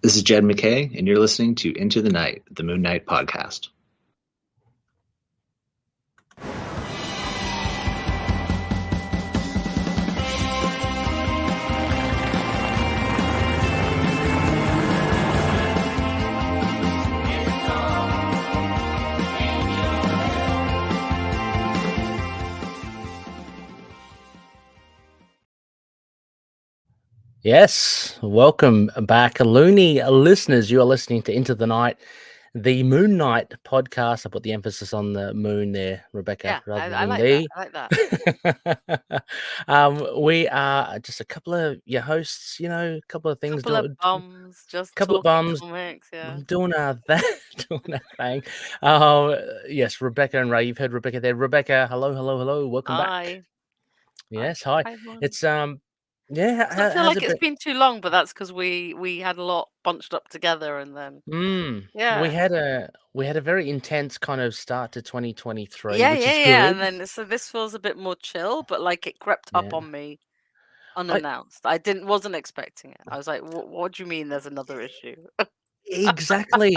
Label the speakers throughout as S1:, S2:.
S1: This is Jed McKay, and you're listening to Into the Night, the Moon Knight podcast.
S2: Yes, welcome back, Looney listeners. You are listening to Into the Night, the Moon Knight podcast. I put the emphasis on the moon there, Rebecca,
S3: Yeah,
S2: rather
S3: I
S2: than
S3: like
S2: the.
S3: that. I like that.
S2: We are just a couple of your hosts, a couple of things,
S3: Couple of bums just
S2: couple of
S3: talking
S2: bums,
S3: comics, yeah.
S2: doing our thing. Yes, Rebecca and Ray. You've heard Rebecca there. Rebecca, hello, welcome back.
S3: Hi.
S2: Yes, hi.
S3: everyone.
S2: It's
S3: Yeah, I feel
S2: how's
S3: like
S2: it
S3: it's been too long, but that's because we had a lot bunched up together, and then
S2: We
S3: yeah,
S2: had a very intense kind of start to 2023,
S3: yeah,
S2: which is
S3: yeah, and
S2: good.
S3: then so this feels a bit more chill, but like it crept
S2: Yeah.
S3: up on me
S2: I
S3: unannounced. Wasn't expecting it. I was like, what do you mean? There's another issue?
S2: exactly.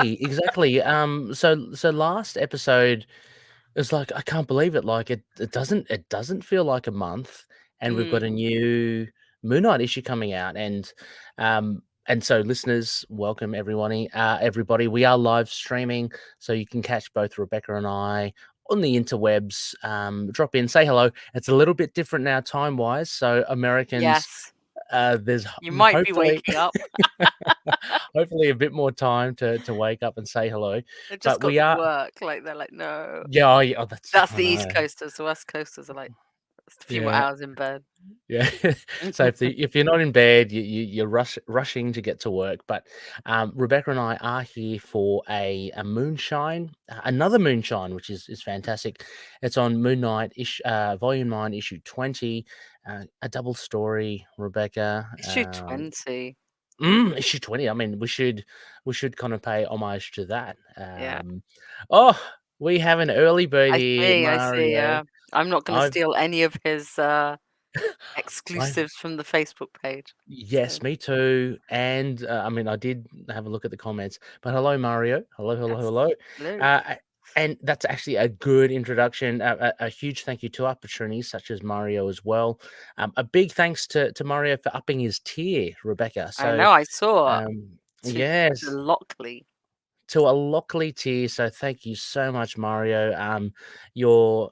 S2: So last episode it's like I can't believe it. Like it doesn't feel like a month, and we've got a new Moon Knight issue coming out, and so listeners, welcome everybody. Everybody, we are live streaming, so you can catch both Rebecca and I on the interwebs. Drop in, say hello. It's a little bit different now, time wise. So Americans,
S3: Yes,
S2: there's
S3: you might be
S2: hopefully
S3: waking up.
S2: hopefully a bit more time to wake up and say hello.
S3: They just
S2: But
S3: got
S2: we
S3: to
S2: are,
S3: work. Like they're like, no.
S2: yeah,
S3: That's
S2: I
S3: the East
S2: know.
S3: Coasters. The West Coasters are like, it's a few more
S2: Yeah.
S3: hours in bed.
S2: Yeah. So if you're not in bed, you're rushing to get to work. But Rebecca and I are here for a moonshine, another moonshine, which is fantastic. It's on Moon Knight Volume 9, Issue 20, a double story. Rebecca,
S3: Issue 20.
S2: Issue 20. I mean, we should kind of pay homage to that.
S3: Yeah.
S2: Oh, we have an early bird
S3: I
S2: here,
S3: see.
S2: Mario.
S3: Yeah. I'm not going to
S2: I've
S3: steal any of his
S2: I
S3: exclusives from the Facebook page.
S2: Yes,
S3: So,
S2: me too. And I mean, I did have a look at the comments. But hello, Mario. Hello.
S3: yes. Hello.
S2: And that's actually a good introduction. A huge thank you to our patronies, such as Mario as well. A big thanks to Mario for upping his tier, Rebecca.
S3: I
S2: So,
S3: know. I saw to
S2: yes,
S3: Lockley.
S2: to a Lockley tier. So thank you so much, Mario. Your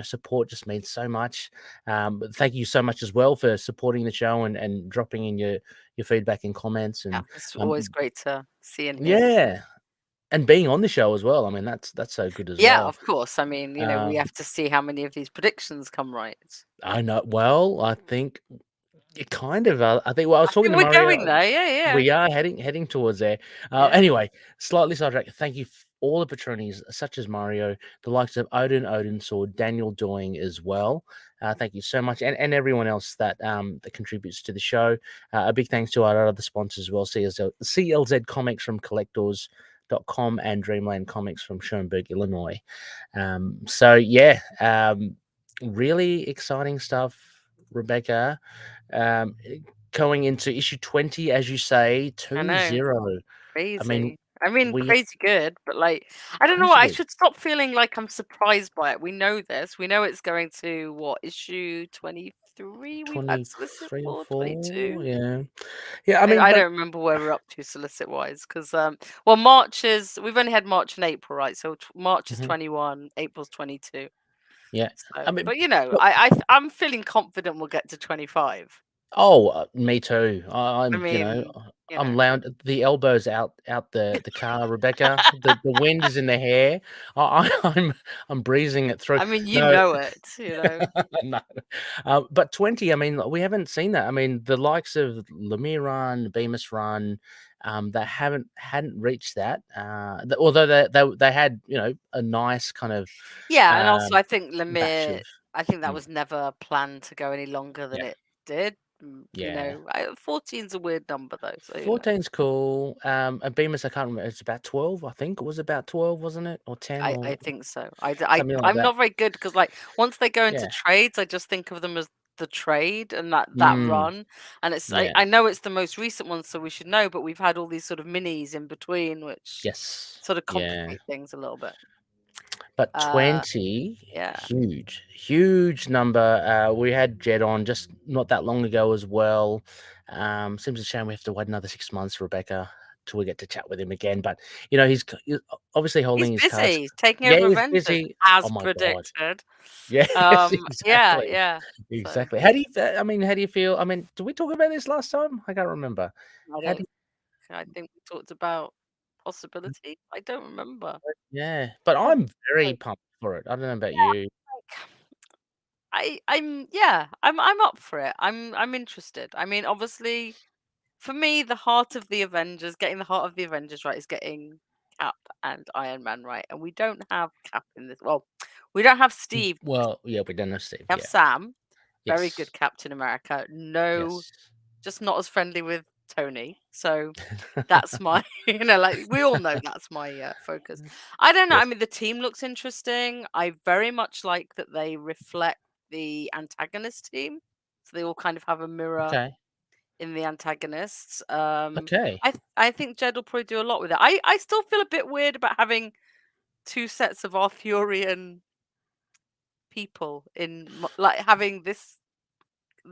S2: support just means so much. But thank you so much as well for supporting the show and dropping in your feedback and comments,
S3: Yeah.
S2: and
S3: It's always great to see and hear.
S2: yeah, and being on the show as well. I mean, that's so good as
S3: Yeah,
S2: well.
S3: of course. I mean, we have to see how many of these predictions come right.
S2: I know. Well, I think it kind of. I think. Well, I was
S3: I
S2: talking
S3: think
S2: to
S3: we're
S2: Mario.
S3: going there. Yeah.
S2: We are heading towards there.
S3: Yeah.
S2: Anyway, slightly sidetracked. Thank you, all the patronies, such as Mario, the likes of Odin Sword, Daniel Doing as well. Thank you so much, and everyone else that contributes to the show. A big thanks to our other sponsors as well, CLZ Comics from Collectors.com and Dreamland Comics from Schoenberg, Illinois. So yeah, really exciting stuff, Rebecca. Going into issue 20, as you say,
S3: I know.
S2: 2-0.
S3: Crazy.
S2: We
S3: Crazy good, but like, I don't know
S2: crazy
S3: what. I
S2: good.
S3: should stop feeling like I'm surprised by it. We know this. We know it's going to what, issue 23? We've had solicit
S2: 23 or
S3: for
S2: 4,
S3: 22.
S2: yeah. I mean,
S3: I
S2: but
S3: don't remember where we're up to solicit wise because well, March is we've only had March and April, right? So March is 21, April's 22.
S2: yeah.
S3: So,
S2: I mean,
S3: but
S2: but,
S3: I'm feeling confident we'll get to 25.
S2: me too.
S3: I
S2: I'm,
S3: mean,
S2: I'm loud. The elbows out the car, Rebecca. The wind is in the hair. I'm breezing it through.
S3: I mean,
S2: No,
S3: it.
S2: no. But 20. I mean, we haven't seen that. I mean, the likes of Lemire Run, Bemis Run, they hadn't reached that. Although they had a nice kind of
S3: Yeah, and also I think
S2: batch
S3: Lemire,
S2: of
S3: I think that
S2: mm,
S3: was never planned to go any longer than
S2: yeah.
S3: it did.
S2: Yeah.
S3: 14's a weird number though, so
S2: 14's cool. And Bemis, I can't remember. It's about 12, I think. It was about 12, wasn't it? Or 10
S3: I
S2: or
S3: think so.
S2: something like
S3: I'm
S2: that.
S3: not very good because like once they go into
S2: Yeah.
S3: trades, I just think of them as the trade and that
S2: Mm,
S3: run. And it's
S2: yeah.
S3: I know it's the most recent one, so we should know, but we've had all these sort of minis in between, which
S2: Yes.
S3: sort of
S2: Yeah.
S3: complicate things a little bit.
S2: But 20,
S3: Yeah.
S2: huge number. We had Jed on just not that long ago as well. Seems a shame we have to wait another 6 months, Rebecca, till we get to chat with him again. But he's obviously
S3: He's
S2: holding his cards.
S3: busy. He's taking
S2: Yeah,
S3: over
S2: he's
S3: Avengers
S2: busy.
S3: as
S2: Oh my god.
S3: predicted.
S2: Yes,
S3: Yeah,
S2: exactly.
S3: yeah. So
S2: Exactly. How do you? I mean, how do you feel? I mean, did we talk about this last time? I can't remember.
S3: I
S2: How do
S3: don't. I think we talked about possibility. I don't remember.
S2: Yeah, but
S3: Oh,
S2: I'm very
S3: wait.
S2: pumped for it. I don't know about
S3: Yeah,
S2: you.
S3: like, I'm up for it. I'm interested. I mean, obviously, for me, the heart of the Avengers, getting the heart of the Avengers right, is getting Cap and Iron Man right, and we don't have Cap in this. Well, we don't have Steve.
S2: Well, yeah, we don't know Steve.
S3: We have
S2: Yeah.
S3: Sam, very
S2: Yes.
S3: good Captain America. No,
S2: Yes.
S3: just not as friendly with Tony. So that's my, like we all know that's my focus. I don't know. I
S2: Yes.
S3: mean, the team looks interesting. I very much like that they reflect the antagonist team, so they all kind of have a mirror
S2: Okay.
S3: in the antagonists.
S2: Okay.
S3: I think Jed will probably do a lot with it. I still feel a bit weird about having two sets of Arthurian people like having this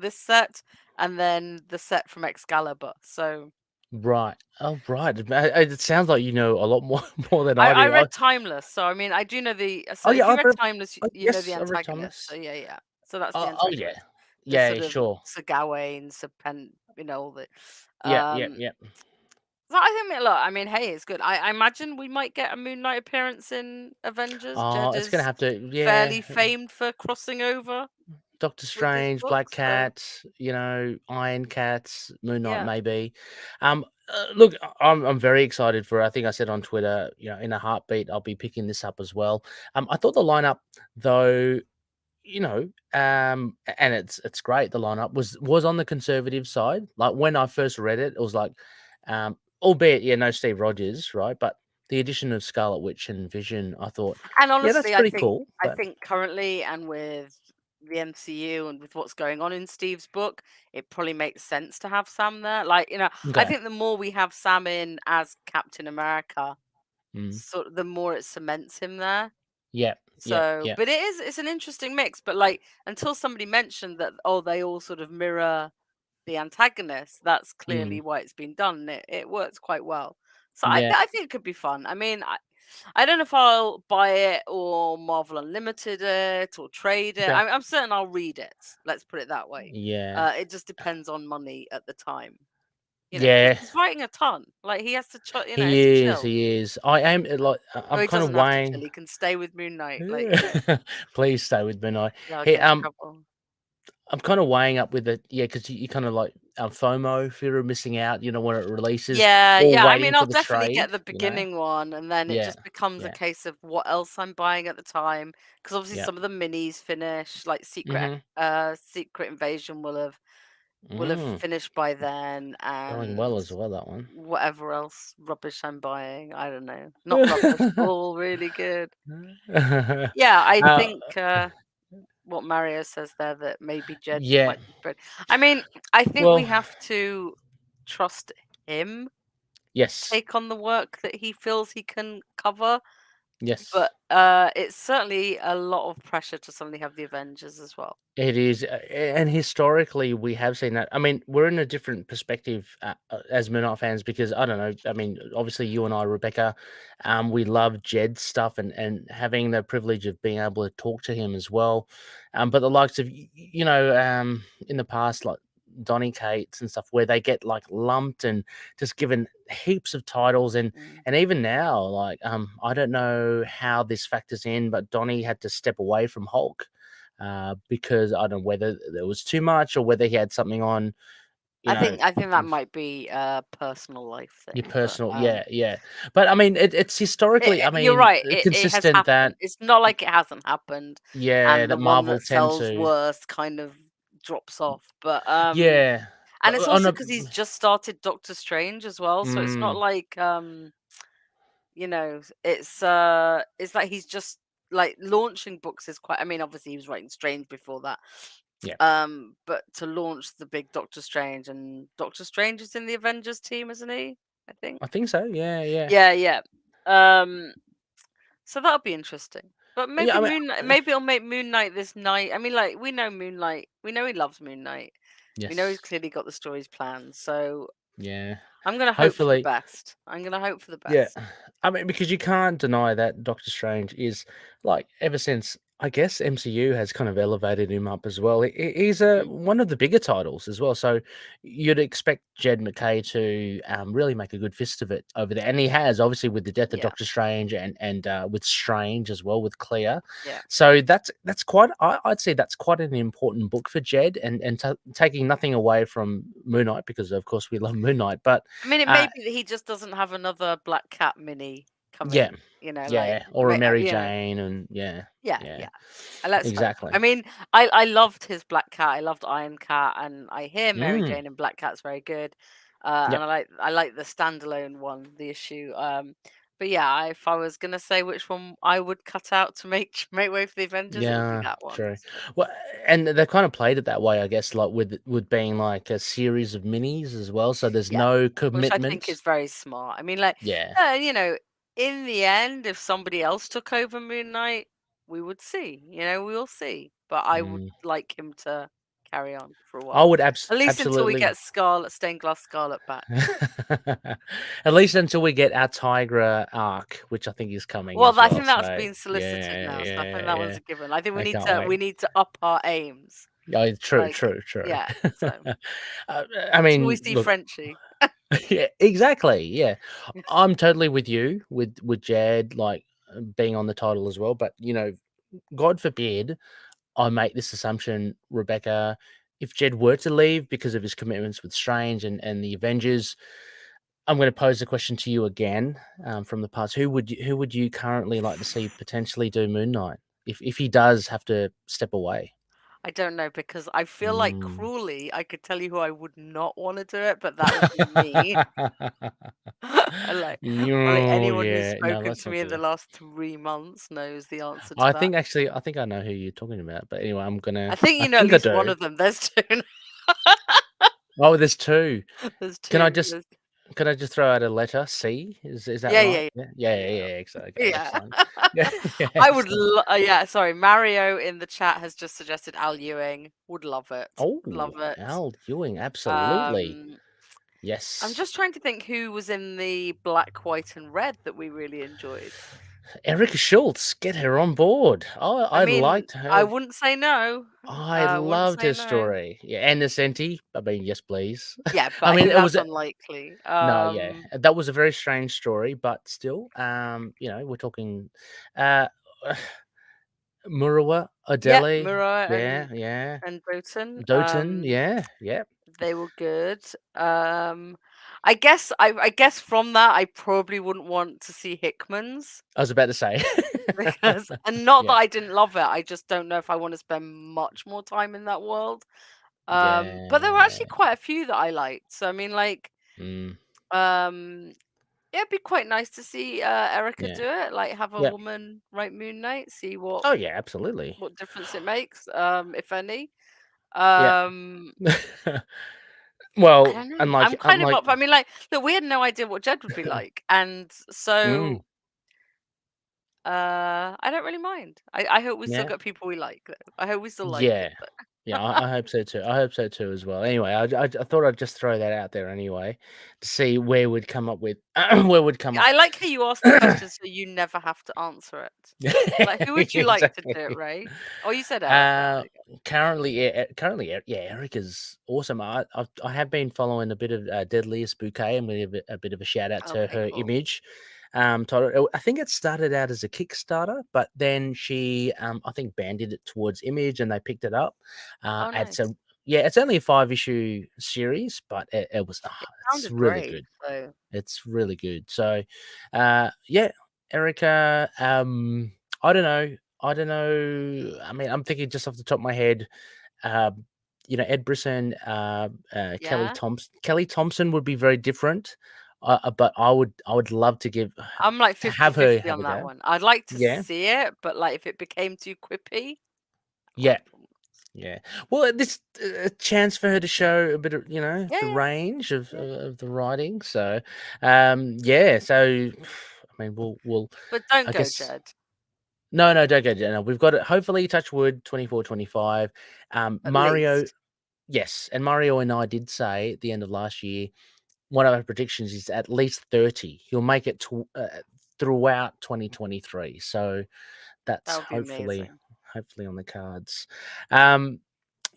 S3: set and then the set from Excalibur. So
S2: Right. Oh, right. It sounds like you know a lot more more than I
S3: I
S2: do.
S3: read Timeless, so I mean I do know the
S2: Oh
S3: so
S2: yeah,
S3: if you
S2: I've
S3: read
S2: read.
S3: Timeless, you know the
S2: Yes, I read
S3: antagonist. So
S2: Thomas.
S3: yeah. So that's the
S2: Oh yeah.
S3: antagonist. The
S2: Yeah.
S3: sort of
S2: Sure.
S3: Sir Gawain, Sir Pen, all the
S2: Yeah. Yeah.
S3: um
S2: Yeah.
S3: so I think look, I mean, hey, it's good. I imagine we might get a Moon Knight appearance in Avengers.
S2: Oh,
S3: Jed
S2: it's gonna
S3: is
S2: have to. Yeah.
S3: fairly famed for crossing over
S2: Doctor
S3: with his
S2: Strange, Black
S3: books. So
S2: Cat, Iron Cats, Moon Knight,
S3: yeah.
S2: maybe. Look, I'm very excited for it. I think I said on Twitter, in a heartbeat, I'll be picking this up as well. I thought the lineup, though, and it's great. The lineup was on the conservative side. Like when I first read it, it was like, albeit no Steve Rogers, right? But the addition of Scarlet Witch and Vision, I thought,
S3: And
S2: yeah, that's
S3: honestly,
S2: pretty cool.
S3: I
S2: But
S3: think currently and with the MCU and with what's going on in Steve's book, it probably makes sense to have Sam there. Like, I
S2: okay,
S3: think the more we have Sam in as Captain America,
S2: mm,
S3: the more it cements him there.
S2: yeah, yeah,
S3: So,
S2: yeah,
S3: but it's an interesting mix. But like until somebody mentioned that, oh, they all sort of mirror the antagonist, that's
S2: mm,
S3: clearly why it's been done. It works quite well. So
S2: yeah.
S3: I think it could be fun. I mean, I don't know if I'll buy it or Marvel Unlimited it or trade it.
S2: Okay.
S3: I'm certain I'll read it. Let's put it that way.
S2: Yeah.
S3: It just depends on money at the time. Because
S2: Yeah.
S3: he's writing a ton. Like he has to, he has to
S2: He is.
S3: chill.
S2: He is. I am like
S3: Oh,
S2: I'm
S3: he
S2: kind of
S3: doesn't have to chill.
S2: weighing.
S3: He can stay with Moon Knight. Like,
S2: Please stay with me, I.
S3: yeah, I'll
S2: Hey,
S3: get in trouble.
S2: I'm kind of weighing up with it, yeah, because you kind of like FOMO, fear of missing out, when it releases,
S3: Yeah,
S2: or
S3: yeah. I
S2: waiting
S3: mean, I'll
S2: for the
S3: definitely
S2: trade,
S3: get the beginning one, and then it
S2: Yeah,
S3: just becomes a
S2: yeah,
S3: case of what else I'm buying at the time. Because obviously,
S2: yeah.
S3: some of the minis finish, like
S2: Mhm.
S3: Secret Invasion will have
S2: Mm.
S3: finished by then,
S2: Going well
S3: and
S2: as well, that one.
S3: whatever else rubbish I'm buying, I don't know. Not rubbish, all really good. Yeah, I
S2: Uh,
S3: think what Mario says there that maybe Jed
S2: yeah.
S3: might be good. I mean, I think we
S2: Well,
S3: have to trust him
S2: yes,
S3: take on the work that he feels he can cover.
S2: yes.
S3: But it's certainly a lot of pressure to suddenly have the Avengers as well.
S2: It is, and historically we have seen that. I mean, we're in a different perspective as Moon fans because I don't know. I mean, obviously you and I, Rebecca, we love Jed's stuff and having the privilege of being able to talk to him as well. But the likes of in the past, like Donny Cates and stuff, where they get like lumped and just given heaps of titles, and
S3: Mm.
S2: and even now, like I don't know how this factors in, but Donny had to step away from Hulk because I don't know whether there was too much or whether he had something on, you know,
S3: I think that might be a personal life
S2: your
S3: thing, but
S2: personal. Yeah, yeah. But I mean, it's historically, I
S3: you're
S2: mean,
S3: right. It has
S2: consistent that
S3: happened. It's not like it hasn't happened,
S2: yeah,
S3: and the
S2: that
S3: one
S2: Marvel
S3: that
S2: tend
S3: sells
S2: to
S3: worst kind of drops off. But
S2: yeah,
S3: and it's
S2: on
S3: also
S2: a
S3: because he's just started Doctor Strange as well, so it's not
S2: mm,
S3: like it's like he's just like launching books is quite. I mean, obviously he was writing Strange before that,
S2: Yeah.
S3: But to launch the big Doctor Strange, and Doctor Strange is in the Avengers team, isn't he? I think.
S2: I think so. Yeah, yeah.
S3: Yeah. So that'll be interesting. But
S2: Yeah,
S3: maybe
S2: I mean,
S3: maybe it'll make Moon Knight this night. I mean, like, we know Moonlight. We know he loves Moon Knight. We know he's
S2: yes.
S3: clearly got the stories planned. So
S2: Yeah.
S3: I'm gonna hope for the
S2: Hopefully,
S3: best. I'm gonna hope for the
S2: yeah.
S3: best.
S2: I mean, because you can't deny that Doctor Strange is like ever since I guess MCU has kind of elevated him up as well. He's
S3: Mhm.
S2: one of the bigger titles as well. So you'd expect Jed McKay to really make a good fist of it over there, and he has obviously with the death of
S3: Yeah,
S2: Doctor Strange and with Strange as well with Clea.
S3: yeah.
S2: So that's quite. I'd say that's quite an important book for Jed, and taking nothing away from Moon Knight because of course we love Moon Knight, but
S3: I mean, it may
S2: uh,
S3: be that he just doesn't have another Black Cat mini
S2: yeah.
S3: coming. You know, like,
S2: Yeah, or a Mary
S3: you know,
S2: Jane, and yeah,
S3: yeah. Let's hope. I
S2: exactly.
S3: mean, I loved his Black Cat. I loved Iron Cat, and I hear Mary
S2: Mm,
S3: Jane and Black Cat's very good. And
S2: yep,
S3: I like the standalone one, the issue. But yeah, if I was gonna say which one I would cut out to make make way for the Avengers, it would be
S2: yeah,
S3: that one.
S2: true. Well, and they kind of played it that way, I guess, like with being like a series of minis as well. So there's
S3: Yeah,
S2: no
S3: which I think is
S2: commitments.
S3: very smart. I mean, like,
S2: Yeah.
S3: you know, in the end, if somebody else took over Moon Knight, we would see. You know, we will see. But I would
S2: Mm.
S3: like him to carry on for a
S2: I
S3: while,
S2: would
S3: at least until we
S2: absolutely.
S3: get Scarlet, Stained Glass Scarlet back.
S2: At least until we get our Tigra arc, which I think is coming
S3: Well,
S2: as
S3: I
S2: well.
S3: think that's
S2: So
S3: been solicited
S2: yeah,
S3: now, so I think
S2: yeah,
S3: that one's
S2: yeah.
S3: a given. I think
S2: I can't
S3: we
S2: wait.
S3: need to up our aims.
S2: Oh, true,
S3: Like,
S2: true, true.
S3: yeah. So
S2: I
S3: until we
S2: mean,
S3: see
S2: look,
S3: Frenchie.
S2: yeah, exactly. Yeah, I'm totally with you with Jad like being on the title as well. But you know, God forbid I make this assumption, Rebecca. If Jed were to leave because of his commitments with Strange and the Avengers, I'm going to pose the question to you again from the past. Who would you currently like to see potentially do Moon Knight if he does have to step away?
S3: I don't know, because I feel like
S2: Mm.
S3: cruelly I could tell you who I would not want to do it, but that would be me. I like
S2: Oh
S3: anyone who's
S2: yeah, no,
S3: spoken
S2: that's
S3: to
S2: not
S3: me in the
S2: good.
S3: last 3 months knows the answer to
S2: I
S3: that.
S2: think actually, I think I know who you're talking about. But anyway,
S3: I think
S2: I
S3: you know at
S2: think I
S3: least one
S2: do.
S3: of them. There's two.
S2: Oh, there's two.
S3: There's
S2: Can I
S3: two.
S2: just can I just throw out a letter C? Is that
S3: Yeah,
S2: right?
S3: yeah,
S2: Yeah, yeah, yeah,
S3: yeah,
S2: yeah. Excellent. Okay,
S3: yeah.
S2: excellent. Yeah, yeah,
S3: I would.
S2: excellent.
S3: Yeah, sorry. Mario in the chat has just suggested Al Ewing. Would love it. Would
S2: Oh,
S3: love it.
S2: Al Ewing, absolutely.
S3: Um, I'm
S2: Yes.
S3: just trying to think who was in the black, white, and red that we really enjoyed.
S2: Erica Schultz, get her on board.
S3: I
S2: I
S3: mean,
S2: liked
S3: I
S2: her.
S3: wouldn't say no.
S2: I
S3: Wouldn't
S2: loved
S3: say
S2: her
S3: no.
S2: story. Yeah, and the Senti. I mean, yes, please.
S3: Yeah,
S2: I
S3: but
S2: mean, it was
S3: that's unlikely.
S2: no, yeah, that was a very strange story, but still, you know, we're talking, uh, Murawa,
S3: Yeah,
S2: Adele,
S3: Mura
S2: yeah, yeah,
S3: and Doten.
S2: Doten, yeah, yeah.
S3: They were good. I guess from that I probably wouldn't want to see Hickman's,
S2: I was about to say,
S3: because, and not that
S2: yeah,
S3: I didn't love it, I just don't know if I want to spend much more time in that world. But there were actually
S2: yeah,
S3: quite a few that I liked. So I mean, like,
S2: mm,
S3: um, it'd be quite nice to see Erica
S2: yeah,
S3: do it, like have a
S2: yeah.
S3: woman write Moon Knight, see
S2: Oh yeah, absolutely,
S3: what difference it makes, if any.
S2: yeah.
S3: Um, I
S2: Well,
S3: don't know. I'm kind of
S2: unlike,
S3: up. I mean, like, look, we had no idea what Jed would be like, and
S2: mm,
S3: so I don't really mind. I hope we still
S2: yeah.
S3: get people we like, though. I hope we still like
S2: Yeah.
S3: it, though.
S2: Yeah, I hope so too. I hope so too as well. Anyway, I thought I'd just throw that out there anyway to see where we'd come up with where would come
S3: Yeah,
S2: up.
S3: I like how you asked the question so you never have to answer it. Like, who would you like to do it,
S2: Exactly.
S3: Ray? Oh, you said Erica.
S2: Uh,
S3: There you
S2: currently, yeah, Erica's awesome. I have been following a bit of Deadliest Bouquet. I'm going to give a bit of a shout out
S3: go.
S2: to
S3: Okay,
S2: her
S3: cool.
S2: image. Title. I think it started out as a Kickstarter, but then she, I think, banded it towards Image, and they picked it up.
S3: Oh,
S2: It's
S3: nice.
S2: a yeah, it's only a 5 issue series, but it was
S3: It
S2: it's
S3: sounded
S2: really
S3: great.
S2: good.
S3: So
S2: It's really good. So, yeah, Erica. I don't know. I don't know. I mean, I'm thinking just off the top of my head. Um, you know, Ed Brisson,
S3: yeah,
S2: Kelly Thompson would be very different. But I would love to
S3: I'm like
S2: have her
S3: 50-50
S2: have
S3: on
S2: a
S3: that
S2: go.
S3: one. I'd like to
S2: Yeah,
S3: see it, but like if it became too quippy, I might
S2: yeah,
S3: have problems.
S2: Yeah. Well, this a chance for her to show a bit of, the
S3: Yeah.
S2: range of,
S3: Yeah.
S2: of the writing. So, yeah. So, I mean, we'll.
S3: But don't
S2: I
S3: go,
S2: guess.
S3: Jed.
S2: No, don't go. No, we've got it. Hopefully, touch wood, 24, 25.
S3: At
S2: Mario,
S3: least.
S2: yes, and Mario and I did say at the end of last year, one of our predictions is at least 30. He'll make it throughout 2023. So
S3: That
S2: that's
S3: would be amazing.
S2: hopefully on the cards.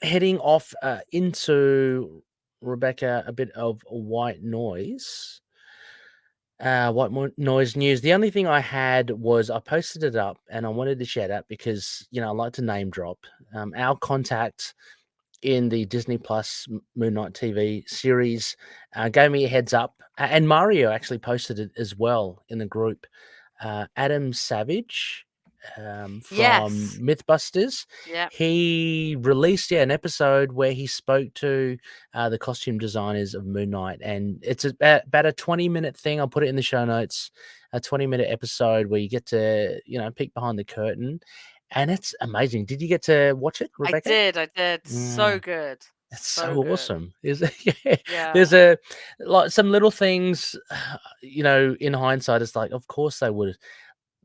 S2: Heading off into Rebecca, a bit of white noise. Noise news. The only thing I had was I posted it up and I wanted to share that because I like to name drop. Our contact in the Disney Plus Moon Knight TV series gave me a heads up, and Mario actually posted it as well in the group. Adam Savage from
S3: Yes.
S2: Mythbusters.
S3: Yeah.
S2: He released an episode where he spoke to the costume designers of Moon Knight, and it's about a 20-minute thing. I'll put it in the show notes. A 20-minute episode where you get to peek behind the curtain, and it's amazing. Did you get to watch it, Rebecca?
S3: I did. So good.
S2: It's
S3: So
S2: so
S3: good.
S2: awesome. Yeah.
S3: Yeah.
S2: There's like some little things, in hindsight, it's like, of course they would.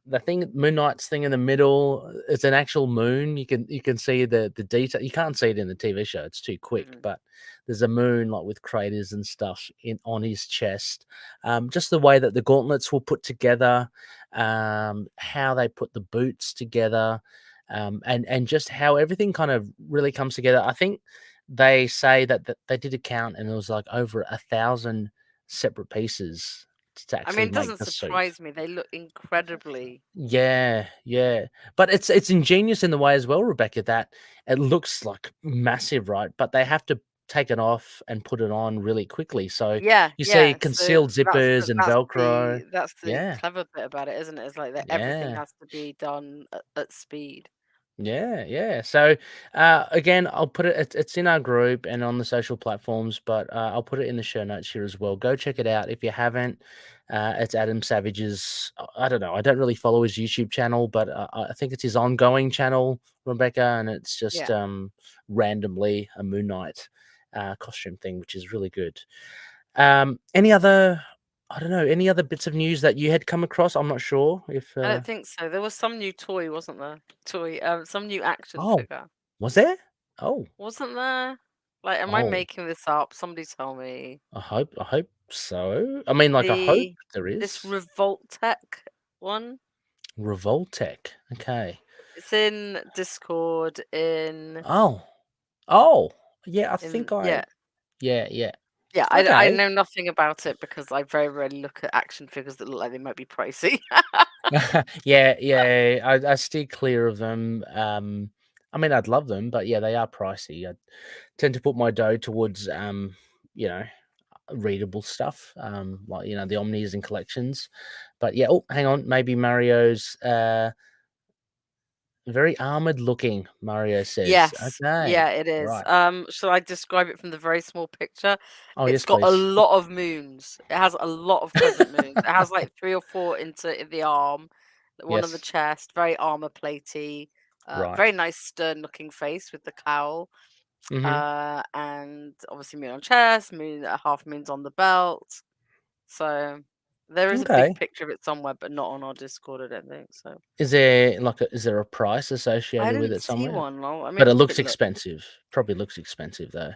S2: The thing, Moon Knight's thing in the middle, it's an actual moon. You can see the detail. You can't see it in the TV show; it's too quick.
S3: Mhm.
S2: But there's a moon like with craters and stuff on his chest. Just the way that the gauntlets were put together, how they put the boots together, and just how everything kind of really comes together. I think they say that they did a count, and it was like over 1,000 separate pieces to
S3: I mean,
S2: actually
S3: it
S2: make
S3: doesn't
S2: the suit.
S3: surprise me. They look incredibly.
S2: Yeah, yeah. But it's ingenious in the way as well, Rebecca, that it looks like massive, right? But they have to take it off and put it on really quickly. So
S3: Yeah,
S2: you see
S3: yeah. So
S2: concealed zippers and Velcro.
S3: that's the
S2: Yeah,
S3: clever bit about it, isn't it? It's like that everything
S2: yeah.
S3: has to be done at speed.
S2: Yeah, yeah. So again, I'll put it. It's in our group and on the social platforms, but I'll put it in the show notes here as well. Go check it out if you haven't. It's Adam Savage's. I don't know. I don't really follow his YouTube channel, but I think it's his ongoing channel, Rebecca, and it's just
S3: Yeah.
S2: randomly a Moon Knight costume thing, which is really good. Any other? I don't know. Any other bits of news that you had come across? I'm not sure if.
S3: I don't think so. There was some new toy, wasn't there? Some new action
S2: Oh,
S3: figure.
S2: was there? Oh.
S3: Wasn't there? Like, am I
S2: Oh,
S3: making this up? Somebody tell me.
S2: I hope so. I mean, like, I hope
S3: The
S2: there
S3: this
S2: is.
S3: Revoltech one.
S2: Revoltech. Okay.
S3: It's in Discord
S2: Oh. Oh. Yeah, I think
S3: yeah.
S2: yeah.
S3: Yeah, I
S2: Okay.
S3: know nothing about it because I very rarely look at action figures that look like they might be pricey.
S2: Yeah. I steer clear of them. I mean, I'd love them, but yeah, they are pricey. I tend to put my dough towards you know, readable stuff, like the omnis and collections. But yeah, oh, hang on, maybe Mario's very armored looking, Mario says.
S3: Yes.
S2: Okay.
S3: Yeah, it is.
S2: Right.
S3: Shall I describe it from the very small picture?
S2: Oh,
S3: It's
S2: yes,
S3: got a
S2: please.
S3: lot of moons. It has a lot of crescent moons. It has like 3 or 4 in the arm, one on the
S2: Yes.
S3: chest, very armor platey,
S2: Right.
S3: very nice stern looking face with the cowl.
S2: Mhm.
S3: And obviously moon on chest, moon half moons on the belt. So there is a big
S2: Okay.
S3: picture of it somewhere, but not on our Discord, I don't think. So
S2: Is there a price
S3: I
S2: associated with
S3: didn't
S2: it
S3: see
S2: somewhere?
S3: one. Let me
S2: But
S3: have
S2: it
S3: a quick
S2: looks
S3: look.
S2: expensive. Probably looks expensive though.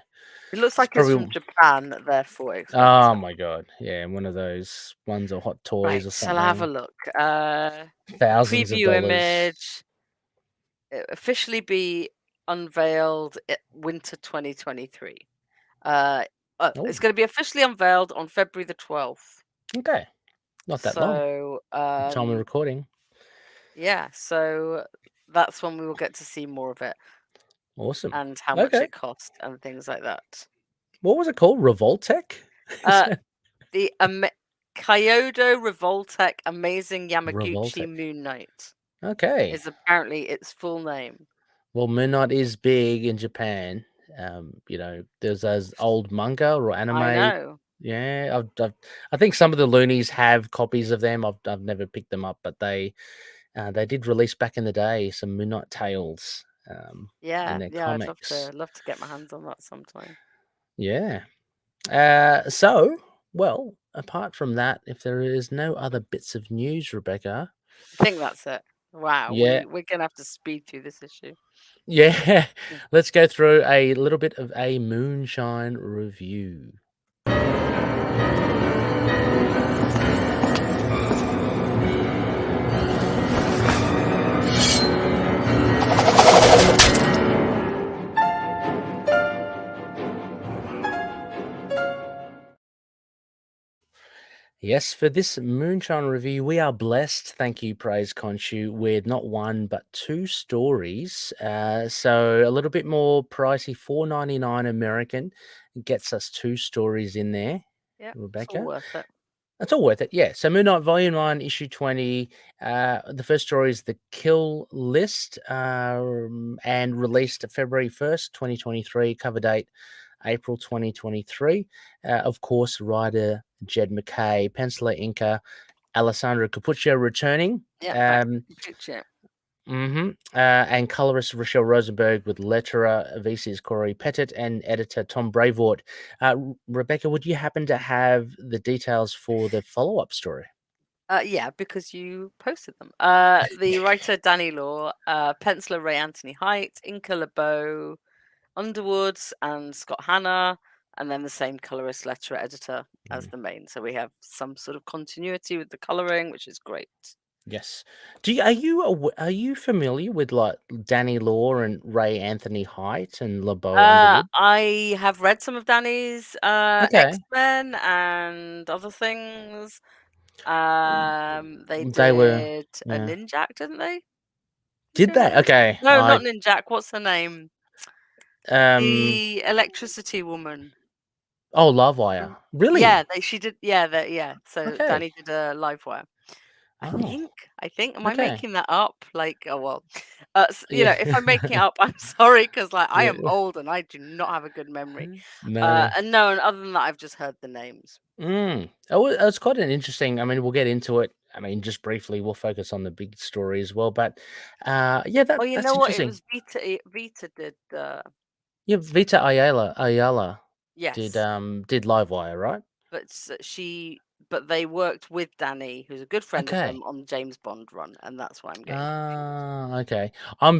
S3: It looks
S2: It's
S3: like it's from
S2: probably
S3: Japan, therefore
S2: oh
S3: expensive.
S2: my god. Yeah, one of those ones or Hot Toys
S3: Right,
S2: or
S3: I'll have a
S2: something.
S3: look.
S2: Thousands of
S3: Preview
S2: dollars.
S3: image officially be unveiled winter 2023.
S2: Oh,
S3: It's going to be officially unveiled on February the 12th.
S2: okay. Not that long.
S3: So,
S2: The time of recording.
S3: yeah, so that's when we will get to see more of it
S2: Awesome.
S3: and how much
S2: Okay.
S3: it cost and things like that.
S2: What was it called? Revoltech? Is
S3: Uh,
S2: that
S3: the Kyoto Revoltech Amazing Yamaguchi
S2: Revoltech?
S3: Moon Knight
S2: Okay.
S3: is apparently its full name.
S2: Well, Moon Knight is big in Japan. There's those old manga or
S3: I
S2: anime.
S3: know.
S2: Yeah, I think some of the loonies have copies of them. I've never picked them up, but they did release back in the day some Moon Knight tales. in
S3: Yeah,
S2: their
S3: yeah, I'd
S2: comics.
S3: love to get my hands on that sometime.
S2: Yeah. Well, apart from that, if there is no other bits of news, Rebecca,
S3: I think that's it. Wow,
S2: yeah,
S3: we're gonna have to speed through this issue.
S2: yeah,
S3: Mm.
S2: let's go through a little bit of a Moonshine review. Yes, for this Moonshine review, we are blessed. Thank you, Praise Conchu, with not one but two stories. So a little bit more pricey, $4.99 American, gets us two stories in there.
S3: Yeah, it's all
S2: Rebecca,
S3: worth it.
S2: it's all worth it. Yeah. So Moon Knight Volume 1, Issue 20. The first story is The Kill List, and released February 1st, 2023. Cover date April 2023. Of course, writer Jed McKay, penciler inker Alessandro Capuccio returning.
S3: Yeah, back to the future.
S2: And colorist Rochelle Rosenberg with letterer VC's Corey Pettit and editor Tom Brevoort. Rebecca, would you happen to have the details for the follow-up story?
S3: Yeah, because you posted them. The writer Danny Law, penciler Ray Anthony Height, inker LeBeau Underwoods, and Scott Hanna, and then the same colorist letterer editor as the main. So we have some sort of continuity with the coloring, which is great.
S2: Yes. Are you familiar with like Danny Law and Ray Anthony Height and LeBeau Underwood?
S3: I have read some of Danny's
S2: Okay.
S3: X-Men and other things. They
S2: They were,
S3: did a
S2: yeah.
S3: Ninjak, didn't they?
S2: Did they? Okay.
S3: No, not Ninjak. What's her name?
S2: Um
S3: The electricity woman.
S2: oh, Livewire.
S3: Yeah,
S2: Really?
S3: she did. Yeah. So
S2: Okay.
S3: Danny did a live wire. I
S2: Oh,
S3: think. Am I
S2: okay.
S3: making that up? Like, oh well.
S2: Yeah.
S3: If I'm making it up, I'm sorry because like I
S2: Yeah.
S3: am old and I do not have a good memory.
S2: No.
S3: And no, and other than that, I've just heard the names.
S2: It's quite an interesting. I mean, we'll get into it. I mean, just briefly, we'll focus on the big story as well. But yeah,
S3: Oh, you
S2: that's
S3: know what? It
S2: interesting.
S3: was Vita did.
S2: Yeah, Vita Ayala
S3: Yes,
S2: did Livewire, right?
S3: but but they worked with Danny, who's a good friend of
S2: Okay.
S3: them, on the James Bond run, and that's why I'm getting confused.
S2: Ah, okay. I'm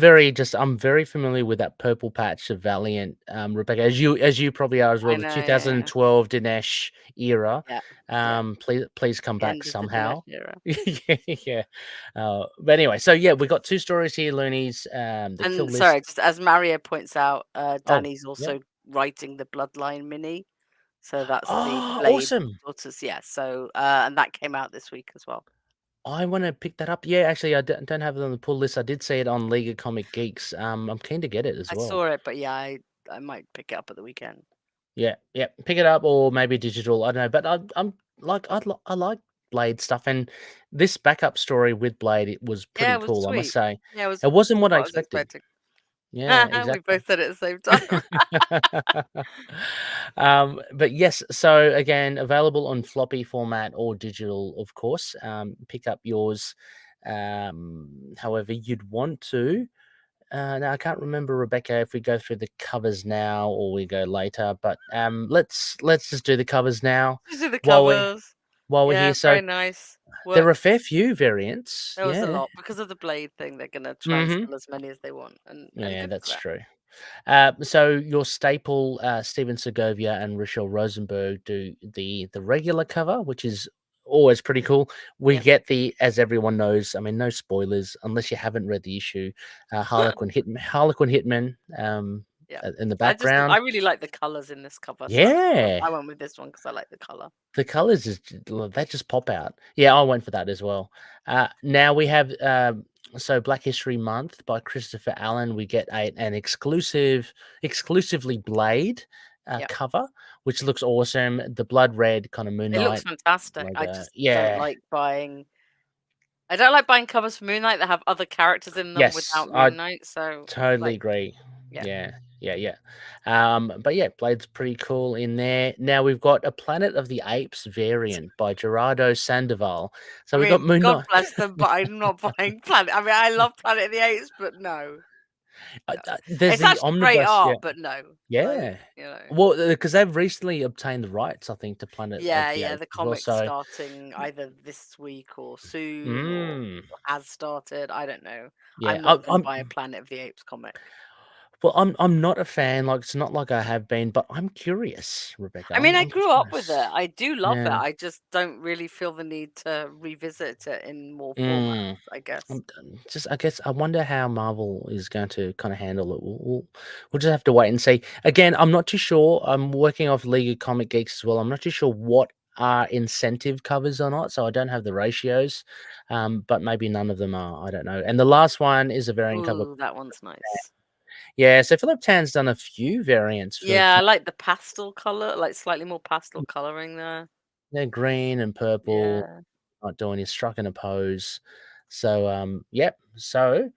S2: very familiar with that purple patch of Valiant, Rebecca, as you probably are as well.
S3: I
S2: The
S3: know, yeah,
S2: 2012 Dinesh era.
S3: yeah, yeah.
S2: Please come
S3: The
S2: back
S3: end of the Dinesh
S2: somehow.
S3: era.
S2: Yeah, yeah. But anyway, so yeah, we got two stories here, Loonies. The Kill
S3: And
S2: List.
S3: sorry, just as Mario points out,
S2: Oh,
S3: Danny's
S2: yep.
S3: also writing the Bloodline mini, so that's the
S2: Oh,
S3: Blade
S2: awesome.
S3: daughters. Yeah, so and that came out this week as well.
S2: I want to pick that up. Yeah, actually, I don't have it on the pull list. I did see it on League of Comic Geeks. I'm keen to get it as
S3: I
S2: well.
S3: saw it, but yeah, I might pick it up at the weekend.
S2: Yeah, yeah. Pick it up or maybe digital. I don't know, but I'm like I like Blade stuff, and this backup story with Blade, it was
S3: Yeah,
S2: pretty
S3: it was
S2: cool. I must
S3: sweet.
S2: say,
S3: Yeah, it was
S2: it wasn't what I
S3: what I was
S2: expected.
S3: expecting.
S2: Yeah,
S3: We
S2: exactly.
S3: both said it at the same time.
S2: But yes, so again, available on floppy format or digital, of course. Pick up yours, however you'd want to. Now I can't remember, Rebecca, if we go through the covers now or we go later, but let's just do the covers now
S3: Just do the
S2: while we
S3: covers.
S2: while we're
S3: Yeah,
S2: here. So
S3: very nice.
S2: there are a
S3: Worked.
S2: fair few variants.
S3: There was a
S2: Yeah.
S3: lot because of the Blade thing. They're gonna try and
S2: Mm-hmm.
S3: sell as many as they want, and
S2: Yeah,
S3: good for
S2: that's
S3: them.
S2: true. So your staple, Steven Segovia and Rochelle Rosenberg do the regular cover, which is always pretty cool. We
S3: Yeah.
S2: get the, as everyone knows, I mean, no spoilers unless you haven't read the issue. Harlequin Hitman,
S3: Yeah.
S2: in the
S3: I
S2: background.
S3: really like the colors in this cover, so that's
S2: Yeah,
S3: I went with this one because I like the color.
S2: the colors they just pop out. Yeah, I went for that as well. Now we have so Black History Month by Christopher Allen. We get an exclusively Blade
S3: Yeah.
S2: cover, which looks awesome. The blood red kind of Moon
S3: It looks
S2: Knight
S3: fantastic. I
S2: logo.
S3: just don't
S2: Yeah.
S3: like buying. I don't like buying covers for Moon Knight that have other characters in them
S2: Yes,
S3: without
S2: I
S3: Moon Knight. So
S2: totally
S3: like,
S2: agree.
S3: yeah,
S2: Yeah, yeah, yeah. But yeah, Blade's pretty cool in there. Now we've got a Planet of the Apes variant by Gerardo Sandoval. So
S3: I
S2: we got
S3: mean,
S2: Moon
S3: God
S2: Knight.
S3: bless them, but I'm not buying Planet. I mean, I love Planet of the Apes, but no.
S2: There's
S3: It's
S2: the
S3: actually great
S2: omnibus,
S3: art, but no, like,
S2: yeah.
S3: you know.
S2: Well, because they've recently obtained the rights, I think, to Planet of the
S3: Yeah,
S2: Apes
S3: the
S2: as well.
S3: comic's
S2: So,
S3: starting either this week or soon or
S2: mm,
S3: has started. I don't know.
S2: yeah,
S3: I'm not going to buy a Planet of the Apes comic.
S2: I'm not a fan. Like, it's not like I have been, but I'm curious, Rebecca.
S3: I mean, I
S2: I'm
S3: grew up with it.
S2: curious.
S3: I do love it.
S2: Yeah.
S3: I just don't really feel the need to revisit it in more
S2: Mm.
S3: formats, I guess.
S2: I guess I wonder how Marvel is going to kind of handle it. We'll just have to wait and see. Again, I'm not too sure. I'm working off League of Comic Geeks as well. I'm not too sure what are incentive covers or not, so I don't have the ratios. But maybe none of them are. I don't know. And the last one is a variant cover.
S3: Ooh, that one's nice.
S2: Yeah, so Philip Tan's done a few variants for
S3: Yeah, I like the pastel color, like slightly more pastel coloring there.
S2: they're green and purple.
S3: Yeah.
S2: Not doing is struck in a pose. So yep. So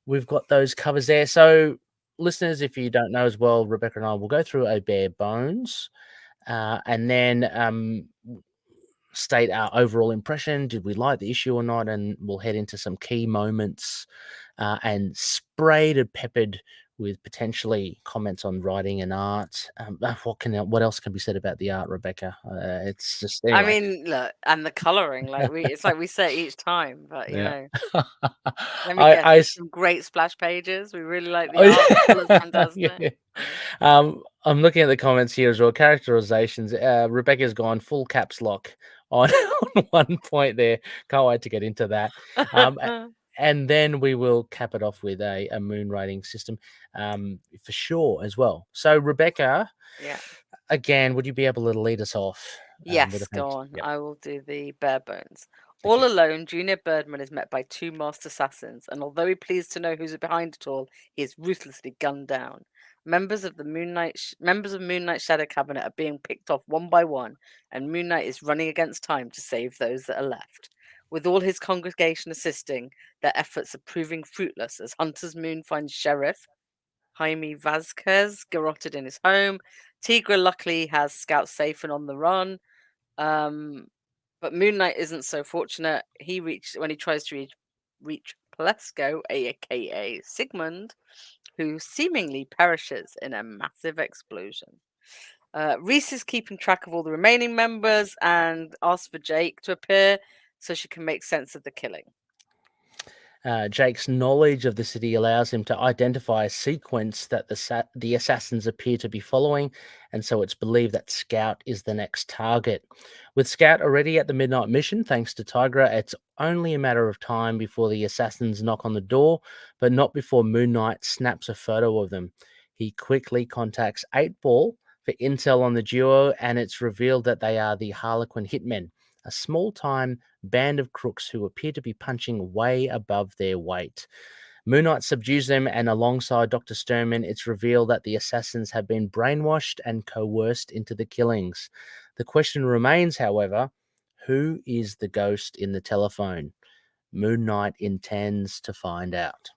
S2: we've got those covers there. So listeners, if you don't know as well, Rebecca and I will go through a bare bones and then state our overall impression. Did we like the issue or not? And we'll head into some key moments and sprayed and peppered with potentially comments on writing and art. What else can be said about the art, Rebecca? It's just
S3: I
S2: anyway.
S3: mean, look, and the coloring, like it's like we say each time, but you
S2: Yeah.
S3: know, let me guess, there's some great splash pages. We really like the art. The color's fantastic.
S2: Yeah. I'm looking at the comments here as well. Characterizations. Rebecca's gone full caps lock on, on one point there. Can't wait to get into that. And then we will cap it off with a moon rating system for sure as well. So, Rebecca,
S3: Yeah.
S2: again, would you be able to lead us off?
S3: Yes, go on.
S2: Yep.
S3: I will do the bare bones.
S2: Thank
S3: All
S2: you.
S3: alone, Junior Birdman is met by two masked assassins, and although he pleads to know who's behind it all, he is ruthlessly gunned down. Members of Moon Knight's Shadow Cabinet are being picked off one by one, and Moon Knight is running against time to save those that are left. With all his congregation assisting, their efforts are proving fruitless as Hunter's Moon finds Sheriff Jaime Vasquez garroted in his home. Tigra luckily has scouts safe and on the run. But Moon Knight isn't so fortunate. When he tries to reach Plesco, aka Sigmund, who seemingly perishes in a massive explosion. Reese is keeping track of all the remaining members and asks for Jake to appear so she can make sense of the killing.
S2: Jake's knowledge of the city allows him to identify a sequence that the assassins appear to be following, and so it's believed that Scout is the next target. With Scout already at the Midnight Mission, thanks to Tigra, it's only a matter of time before the assassins knock on the door, but not before Moon Knight snaps a photo of them. He quickly contacts 8-Ball for intel on the duo, and it's revealed that they are the Harlequin Hitmen, a small-time band of crooks who appear to be punching way above their weight. Moon Knight subdues them, and alongside Dr. Sturman, it's revealed that the assassins have been brainwashed and coerced into the killings. The question remains, however, who is the ghost in the telephone? Moon Knight intends to find out.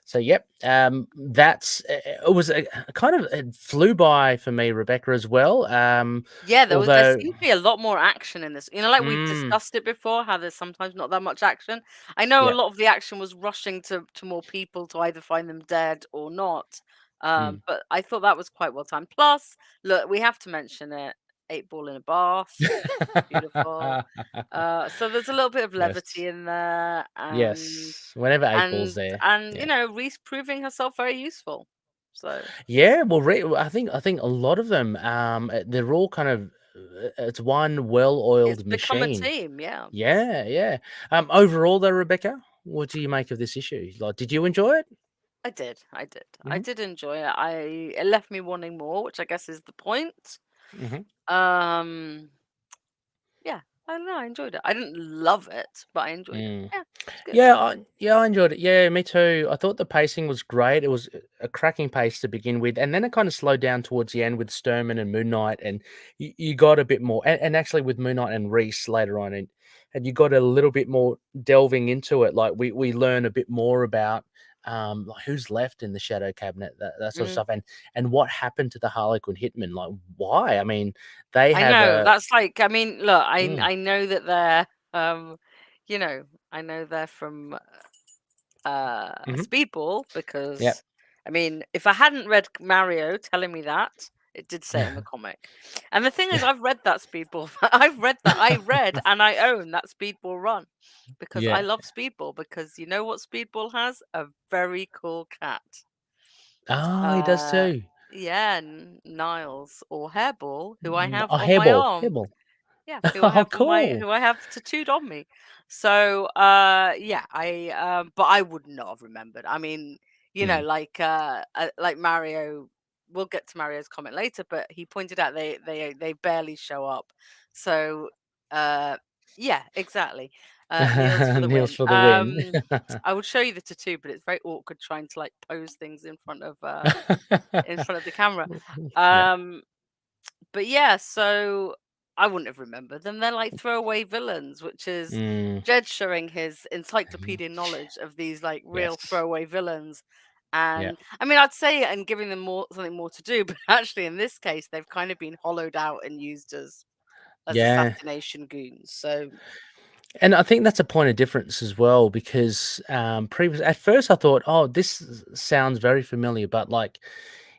S2: So, yep, that's it was a kind of it flew by for me, Rebecca, as well.
S3: Yeah, there
S2: Although,
S3: seems to be a lot more action in this. You know, like we've discussed it before, how there's sometimes not that much action. I know a
S2: yeah,
S3: lot of the action was rushing to more people to either find them dead or not. But I thought that was quite well timed. Plus, look, we have to mention it. 8-Ball in a bath. Beautiful. So there's a little bit of levity
S2: yes,
S3: in there, and
S2: yes. Whenever 8-Ball's there,
S3: you
S2: yeah.
S3: know, Reese proving herself very useful. So
S2: Yeah, well, I think a lot of them, they're all kind of it's one
S3: it's
S2: well-oiled
S3: become a
S2: machine.
S3: team, yeah.
S2: Yeah, yeah. Overall, though, Rebecca, what do you make of this issue? Like, did you enjoy it?
S3: I did. I did. I
S2: Hmm.
S3: did enjoy it. It left me wanting more, which I guess is the point.
S2: Hmm.
S3: Um, yeah, I don't know. I enjoyed it. I didn't love it, but I enjoyed it.
S2: Mm.
S3: Yeah, it's good.
S2: I enjoyed it. Yeah, me too. I thought the pacing was great. It was a cracking pace to begin with, and then it kind of slowed down towards the end with Sturman and Moon Knight, and you got a bit more, and actually with Moon Knight and Reese later on, and you got a little bit more delving into it. Like we learn a bit more about like who's left in the Shadow Cabinet, that sort of
S3: Mm.
S2: stuff, and what happened to the Harlequin Hitmen. Like why? I mean, they
S3: I
S2: have
S3: know.
S2: a
S3: That's like. I mean, look.
S2: mm,
S3: I know that they're. You know. I know they're from Speedball
S2: Yep.
S3: because, I mean, if I hadn't read Mario telling me that, it did say it in the comic. And the thing is, I've read that Speedball. I read and I own that Speedball run because I
S2: Yeah.
S3: love Speedball because you know what Speedball has? A very cool cat.
S2: Oh, he does too.
S3: Yeah, Niles or Hairball, who I have
S2: Oh,
S3: on my
S2: hairball,
S3: arm.
S2: hairball.
S3: Yeah,
S2: Oh, cool.
S3: who I have tattooed on me. So yeah, but I would not have remembered. I mean, you know,
S2: Mm.
S3: like Mario, we'll get to Mario's comment later, but he pointed out they barely show up. So yeah, exactly. Niels for the
S2: Niels
S3: win.
S2: for the win.
S3: I would show you the tattoo, but it's very awkward trying to like pose things in front of the camera.
S2: Yeah.
S3: But yeah, so I wouldn't have remembered them. They're like throwaway villains, which is
S2: Mm.
S3: Jed showing his encyclopedia knowledge of these like real
S2: Yes.
S3: throwaway villains.
S2: Yeah.
S3: And I mean, I'd say it and giving them something more to do, but actually in this case, they've kind of been hollowed out and used as
S2: Yeah.
S3: assassination goons. So
S2: And I think that's a point of difference as well because at first I thought, oh, sounds very familiar, but like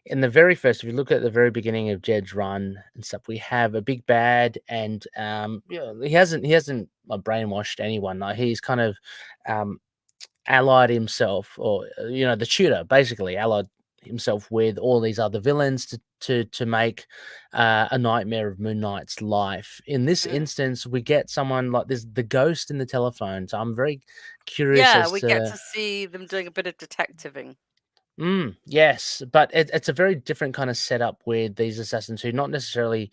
S2: in the very first, if you look at the very beginning of Jed's run and stuff, we have a big bad, and he hasn't like, brainwashed anyone. Like he's kind of um, allied himself, or the tutor basically allied himself with all these other villains to make a nightmare of Moon Knight's life. In this
S3: mm.
S2: instance, we get someone like this, the ghost in the telephone. So I'm very curious
S3: yeah,
S2: as
S3: we get
S2: to.
S3: to see them doing a bit of detectiving.
S2: Yes, but it's a very different kind of setup with these assassins who not necessarily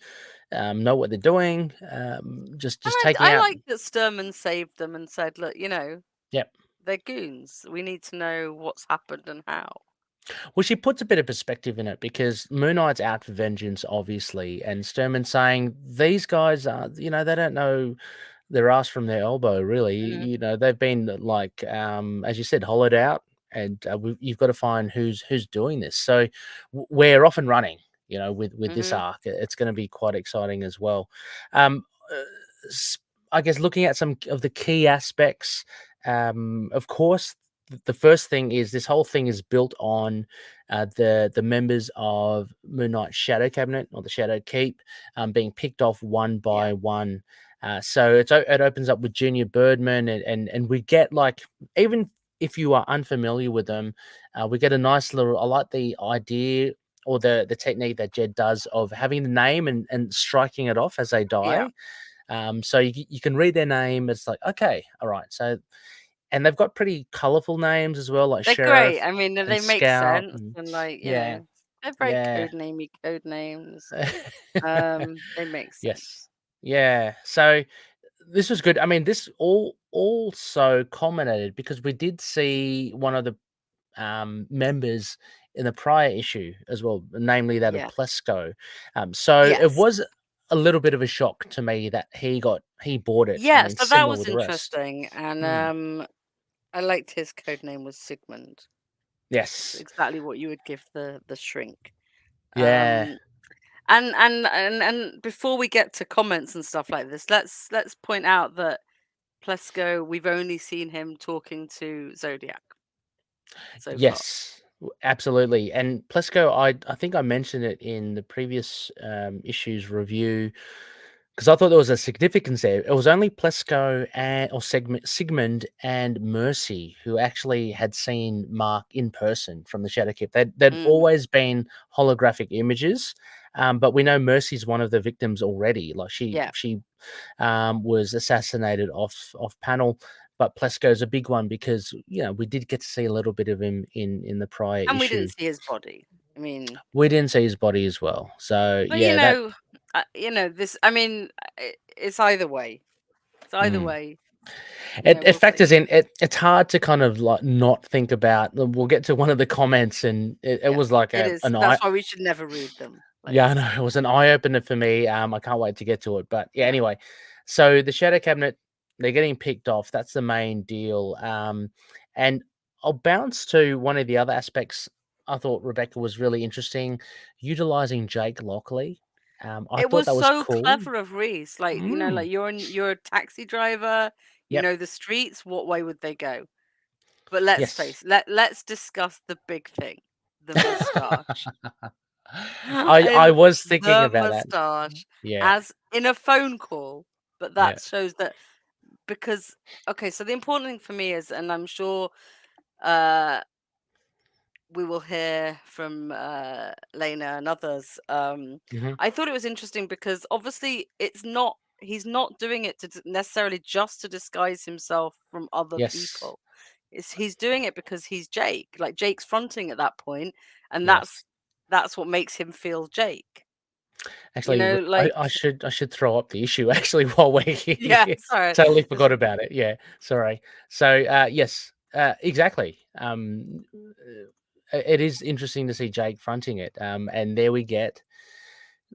S2: know what they're doing. Just
S3: And
S2: taking
S3: I
S2: out.
S3: like that Sturman saved them and said, look, you know,
S2: Yep.
S3: they're goons. We need to know what's happened and how.
S2: Well, she puts a bit of perspective in it because Moon Knight's out for vengeance, obviously, and Sturman saying these guys are, they don't know their ass from their elbow, really.
S3: Mhm.
S2: They've been like, as you said, hollowed out, and you've got to find who's doing this. So we're off and running, with this
S3: Mhm.
S2: arc. It's going to be quite exciting as well. Um, uh, I guess looking at some of the key aspects, of course, the first thing is this whole thing is built on the members of Moon Knight's Shadow Cabinet or the Shadow Keep being picked off one
S3: Yeah.
S2: by one. So it opens up with Junior Birdman, and we get like, even if you are unfamiliar with them, we get a nice little. I like the idea or the technique that Jed does of having the name and striking it off as they
S3: Yeah.
S2: die. So you can read their name. It's like, okay, all right. So, and they've got pretty colorful names as well, like
S3: They're
S2: Sheriff
S3: great. I mean,
S2: and
S3: they make
S2: Scout.
S3: sense
S2: And
S3: and like, you
S2: yeah,
S3: know, they're very
S2: yeah.
S3: code names. They make
S2: Yes.
S3: sense.
S2: Yeah. So this was good. I mean, this all also culminated because we did see one of the members in the prior issue as well, namely that of
S3: Yeah.
S2: Plesko. So it
S3: Yes.
S2: was a little bit of a shock to me that he bought it. I
S3: Yeah,
S2: mean,
S3: so that
S2: similar
S3: was
S2: with the rest.
S3: interesting. And
S2: Mm.
S3: I liked his code name was Sigmund. It's
S2: Yes.
S3: exactly what you would give the shrink.
S2: Yeah.
S3: Um and before we get to comments and stuff like this, let's point out that Plesko, we've only seen him talking to Zodiac so far.
S2: Yes. Absolutely. And Plesko, I think I mentioned it in the previous issues review because I thought there was a significance there. It was only Plesko or Sigmund and Mercy who actually had seen Mark in person from the Shadowkeep. They'd
S3: Mm,
S2: always been holographic images, but we know Mercy's one of the victims already. Like
S3: yeah.
S2: she was assassinated off panel. But Plesko's a big one because we did get to see a little bit of him in the prior
S3: And we
S2: issue.
S3: didn't see his body. I mean,
S2: We didn't see his body as well. So
S3: but
S2: yeah, that.
S3: this. I mean, it's either way. It's either
S2: Mm.
S3: way.
S2: It
S3: We'll see.
S2: factors in. It's hard to kind of like not think about. We'll get to one of the comments, and it
S3: Yeah,
S2: was like
S3: it is.
S2: an eye.
S3: That's why we should never read them. Like,
S2: Yeah, I know it was an eye opener for me. I can't wait to get to it. But yeah,
S3: yeah,
S2: anyway. So the Shadow Cabinet, they're getting picked off. That's the main deal. And I'll bounce to one of the other aspects. I thought Rebecca was really interesting, utilizing Jake Lockley. I
S3: it
S2: thought
S3: was
S2: that was
S3: so
S2: cool.
S3: clever of Reese. Like,
S2: Mm.
S3: like you're a taxi driver. You
S2: Yep.
S3: know the streets. What way would they go? But let's
S2: Yes.
S3: face it, let's discuss the big thing, the moustache.
S2: I was thinking
S3: The
S2: about that.
S3: moustache
S2: Yeah.
S3: as in a phone call, but
S2: Yeah.
S3: that shows that because so the important thing for me is, and I'm sure we will hear from Lena and others.
S2: Mhm.
S3: I thought it was interesting because obviously he's not doing it to necessarily just to disguise himself from other
S2: Yes.
S3: people. He's doing it because he's Jake. Like Jake's fronting at that point, and
S2: Yes.
S3: that's what makes him feel Jake.
S2: Actually,
S3: Like
S2: I should throw up the issue actually while we're here.
S3: yeah, sorry.
S2: Totally forgot about it. Yeah, sorry. So yes, exactly. It is interesting to see Jake fronting it. And there we get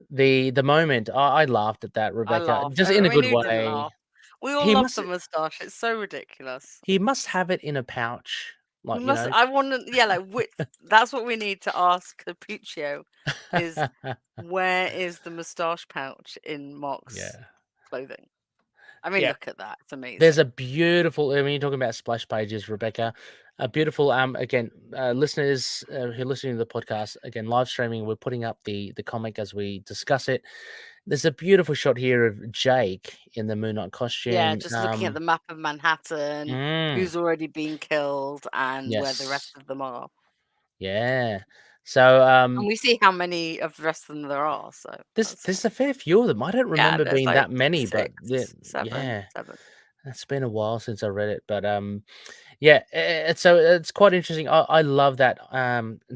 S2: the moment. I laughed at that,
S3: I
S2: Rebecca,
S3: laughed.
S2: just in
S3: I
S2: a
S3: mean,
S2: good
S3: who didn't
S2: way.
S3: laugh? We all
S2: He
S3: love
S2: must
S3: the moustache. It's so ridiculous.
S2: he must have it in a pouch,
S3: We
S2: like
S3: must. I want to. Yeah, like which. That's what we need to ask Capuccio. Is where is the moustache pouch in Mark's
S2: yeah.
S3: clothing? I mean,
S2: Yeah.
S3: look at that. It's amazing.
S2: There's a beautiful. I mean, you're talking about splash pages, Rebecca. A beautiful. Again, listeners who are listening to the podcast, again, live streaming. We're putting up the comic as we discuss it. There's a beautiful shot here of Jake in the Moon Knight costume.
S3: Yeah, just looking at the map of Manhattan,
S2: mm,
S3: who's already been killed, and where the rest
S2: yes,
S3: of them are.
S2: yeah. So
S3: And we see how many of the rest of them there are. So
S2: there's a fair few of them. I don't
S3: yeah,
S2: remember
S3: there's
S2: being
S3: like
S2: that many, but
S3: 6, 7,
S2: yeah,
S3: 7.
S2: it's been a while since I read it, but yeah, so it's quite interesting. I love that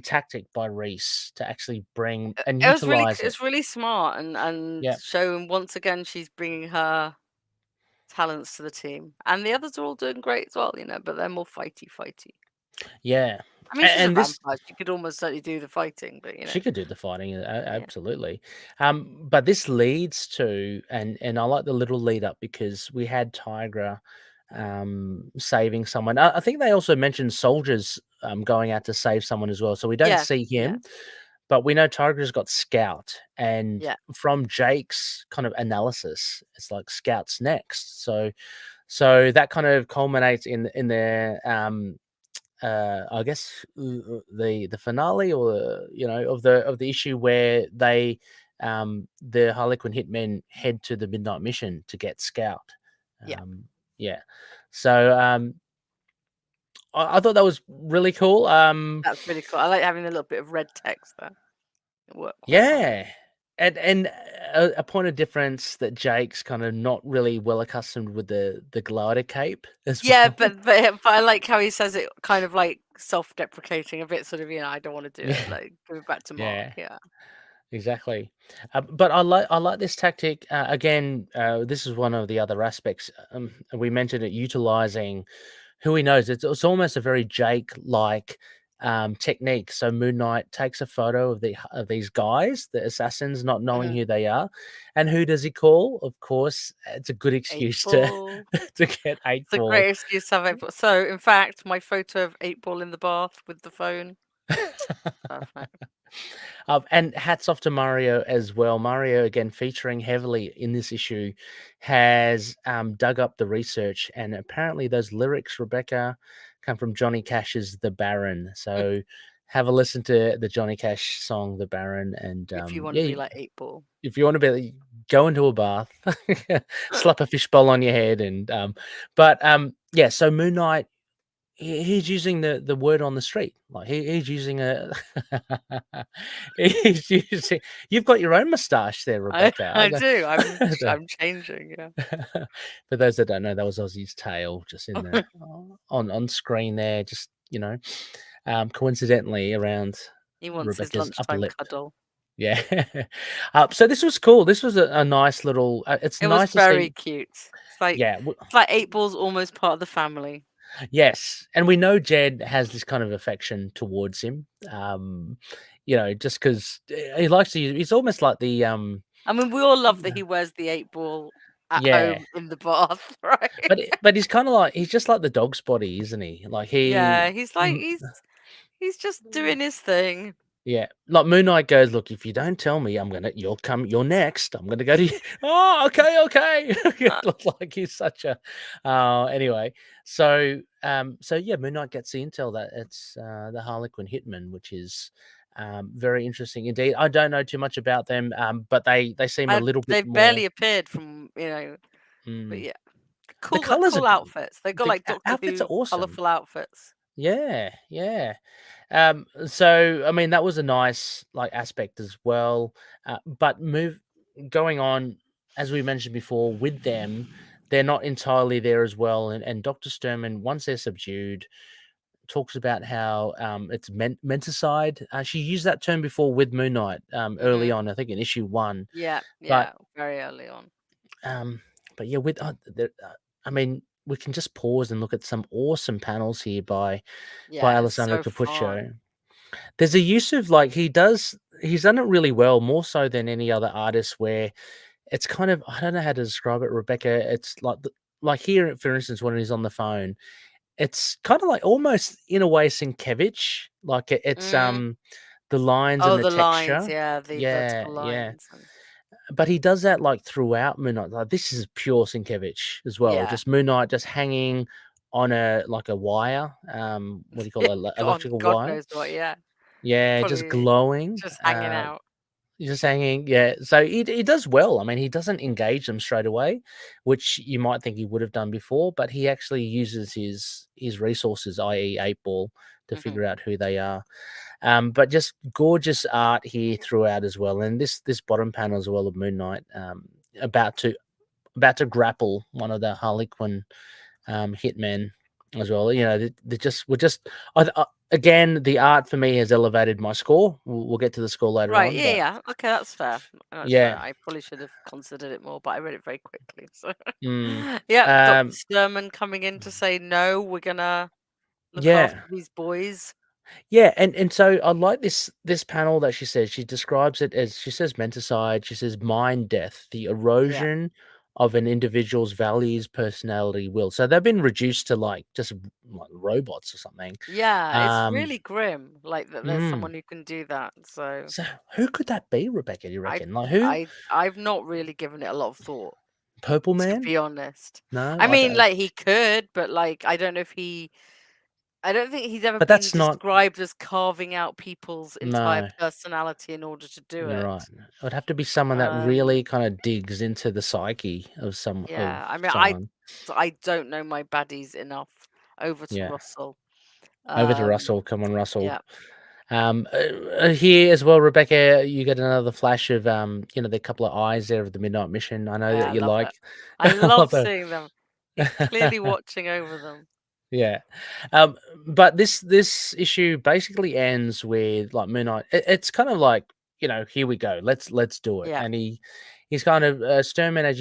S2: tactic by Reese to actually bring and
S3: It was really,
S2: utilize it.
S3: it's really smart and
S2: Yeah,
S3: showing once again she's bringing her talents to the team, and the others are all doing great as well, but they're more fighty.
S2: yeah,
S3: I mean, she's a
S2: and this
S3: vampire; she could almost certainly do the fighting, but
S2: she could do the fighting,
S3: yeah,
S2: absolutely. But this leads to and I like the little lead up because we had Tigra saving someone. I think they also mentioned soldiers going out to save someone as well. So we don't
S3: yeah,
S2: see
S3: yeah,
S2: him, but we know Tiger's got Scout, and
S3: yeah.
S2: from Jake's kind of analysis, it's like Scout's next. So that kind of culminates in their I guess the finale or of the issue where they the Harlequin hitmen head to the Midnight Mission to get Scout.
S3: Yeah.
S2: Yeah. So I thought that was really cool.
S3: That's really cool. I like having a little bit of red text there. It worked quite well.
S2: Yeah. And a point of difference that Jake's kind of not really well accustomed with the glider cape as
S3: Yeah,
S2: well.
S3: but I like how he says it, kind of like self-deprecating, a bit sort of, I don't want to do it.
S2: Yeah.
S3: Like give it back to Mark.
S2: Yeah.
S3: Yeah.
S2: Exactly, but I like this tactic. Again, this is one of the other aspects. We mentioned it utilizing who he knows. It's almost a very Jake-like technique. So Moon Knight takes a photo of these guys, the assassins, not knowing who they are, and who does he call? Of course, it's a good excuse to
S3: 8-Ball.
S2: to get Eight
S3: It's a
S2: Ball.
S3: great excuse to have 8-Ball. So, in fact, my photo of 8-Ball in the bath with the phone. Perfect.
S2: And hats off to Mario as well. Mario, again, featuring heavily in this issue, has dug up the research. And apparently, those lyrics, Rebecca, come from Johnny Cash's The Baron. So have a listen to the Johnny Cash song, The Baron. And
S3: If you want to be like 8-Ball.
S2: if you want to be, go into a bath, slap a fishbowl on your head. Yeah, so Moon Knight, he's using the word on the street. Like he's using a he's using. You've got your own moustache there, Rebecca.
S3: I do. I'm changing. Yeah.
S2: For those that don't know, that was Ozzy's tail just in the on screen there. Just coincidentally around
S3: He wants his
S2: Rebecca's upper
S3: lunchtime
S2: lip.
S3: cuddle.
S2: Yeah. So this was cool. This was a nice little. It's
S3: It
S2: nice
S3: was
S2: to
S3: very
S2: see.
S3: cute. It's like
S2: Yeah.
S3: it's like 8-Ball's almost part of the family.
S2: Yes, and we know Jed has this kind of affection towards him. Just because he likes to. He's almost like the.
S3: I mean, we all love that he wears the 8-Ball at home in the bath, right?
S2: But he's kind of like he's just like the dog's body, isn't he? Like
S3: Yeah, he's like he's just doing his thing.
S2: Yeah, like Moon Knight goes, look, if you don't tell me, you're next. I'm gonna go to you. Oh, okay. It looks like he's such a. Anyway, so So yeah, Moon Knight gets the intel that it's the Harlequin hitman, which is very interesting indeed. I don't know too much about them, but they seem a little bit
S3: They've
S2: more.
S3: barely appeared from but yeah,
S2: The colours are
S3: cool outfits. They've got
S2: the
S3: like Doctor
S2: outfits are
S3: Who
S2: awesome.
S3: colourful outfits.
S2: Yeah. So I mean, that was a nice like aspect as well. But going on, as we mentioned before, with them, they're not entirely there as well. And Dr. Sturman, once they're subdued, talks about how it's menticide. She used that term before with Moon Knight early on, I think in issue 1.
S3: Yeah,
S2: But
S3: very early on.
S2: but yeah, with I mean, we can just pause and look at some awesome panels here by
S3: It's
S2: Alessandro
S3: so
S2: Capuccio.
S3: fun.
S2: There's a use of like he's done it really well, more so than any other artist, where it's kind of, I don't know how to describe it, Rebecca. It's like here, for instance, when he's on the phone, it's kind of like almost in a way Sienkiewicz, like it's the lines and the
S3: the
S2: texture.
S3: lines, the vertical lines.
S2: But he does that like throughout Moon Knight. Like this is pure Sienkiewicz as well.
S3: Yeah.
S2: Just Moon Knight just hanging on a wire. What do you call it? Electrical
S3: God
S2: wire.
S3: knows what. Yeah.
S2: Yeah,
S3: Probably
S2: just glowing.
S3: just hanging out.
S2: Just hanging, yeah. So he does well. I mean, he doesn't engage them straight away, which you might think he would have done before, but he actually uses his resources, i.e., 8-Ball, to figure out who they are. But just gorgeous art here throughout as well, and this bottom panel as well of Moon Knight, about to grapple one of the Harlequin hitmen as well. You know, again, the art for me has elevated my score. We'll get to the score later on.
S3: Yeah. Okay, that's fair.
S2: Yeah.
S3: Fair. I probably should have considered it more, but I read it very quickly. So
S2: Mm.
S3: Dr. Sturman coming in to say, no, we're gonna look after these boys.
S2: Yeah, and so I like this panel that she says. She describes it as, she says menticide, she says mind death, the erosion of an individual's values, personality, will. So they've been reduced to like just like robots or something.
S3: Yeah, it's really grim. Like that there's someone who can do that. So
S2: who could that be, Rebecca? Do you reckon? Like who?
S3: I've not really given it a lot of thought.
S2: Purple
S3: To
S2: Man?
S3: be honest.
S2: No,
S3: I mean, like he could, but like I don't know if I don't think he's ever been described as carving out people's entire personality in order to do it.
S2: You're right. It would have to be someone that really kind of digs into the psyche of some.
S3: Yeah, I mean,
S2: someone.
S3: I don't know my baddies enough. Over to Russell.
S2: Over to Russell. Come on, Russell.
S3: Yeah.
S2: Here as well, Rebecca, you get another flash of the couple of eyes there of the Midnight Mission. I know that you like.
S3: I love seeing them. He's clearly watching over them.
S2: Yeah, but this issue basically ends with like Moon Knight. It's kind of like, here we go. Let's do it.
S3: Yeah.
S2: And he's kind of Sturman, as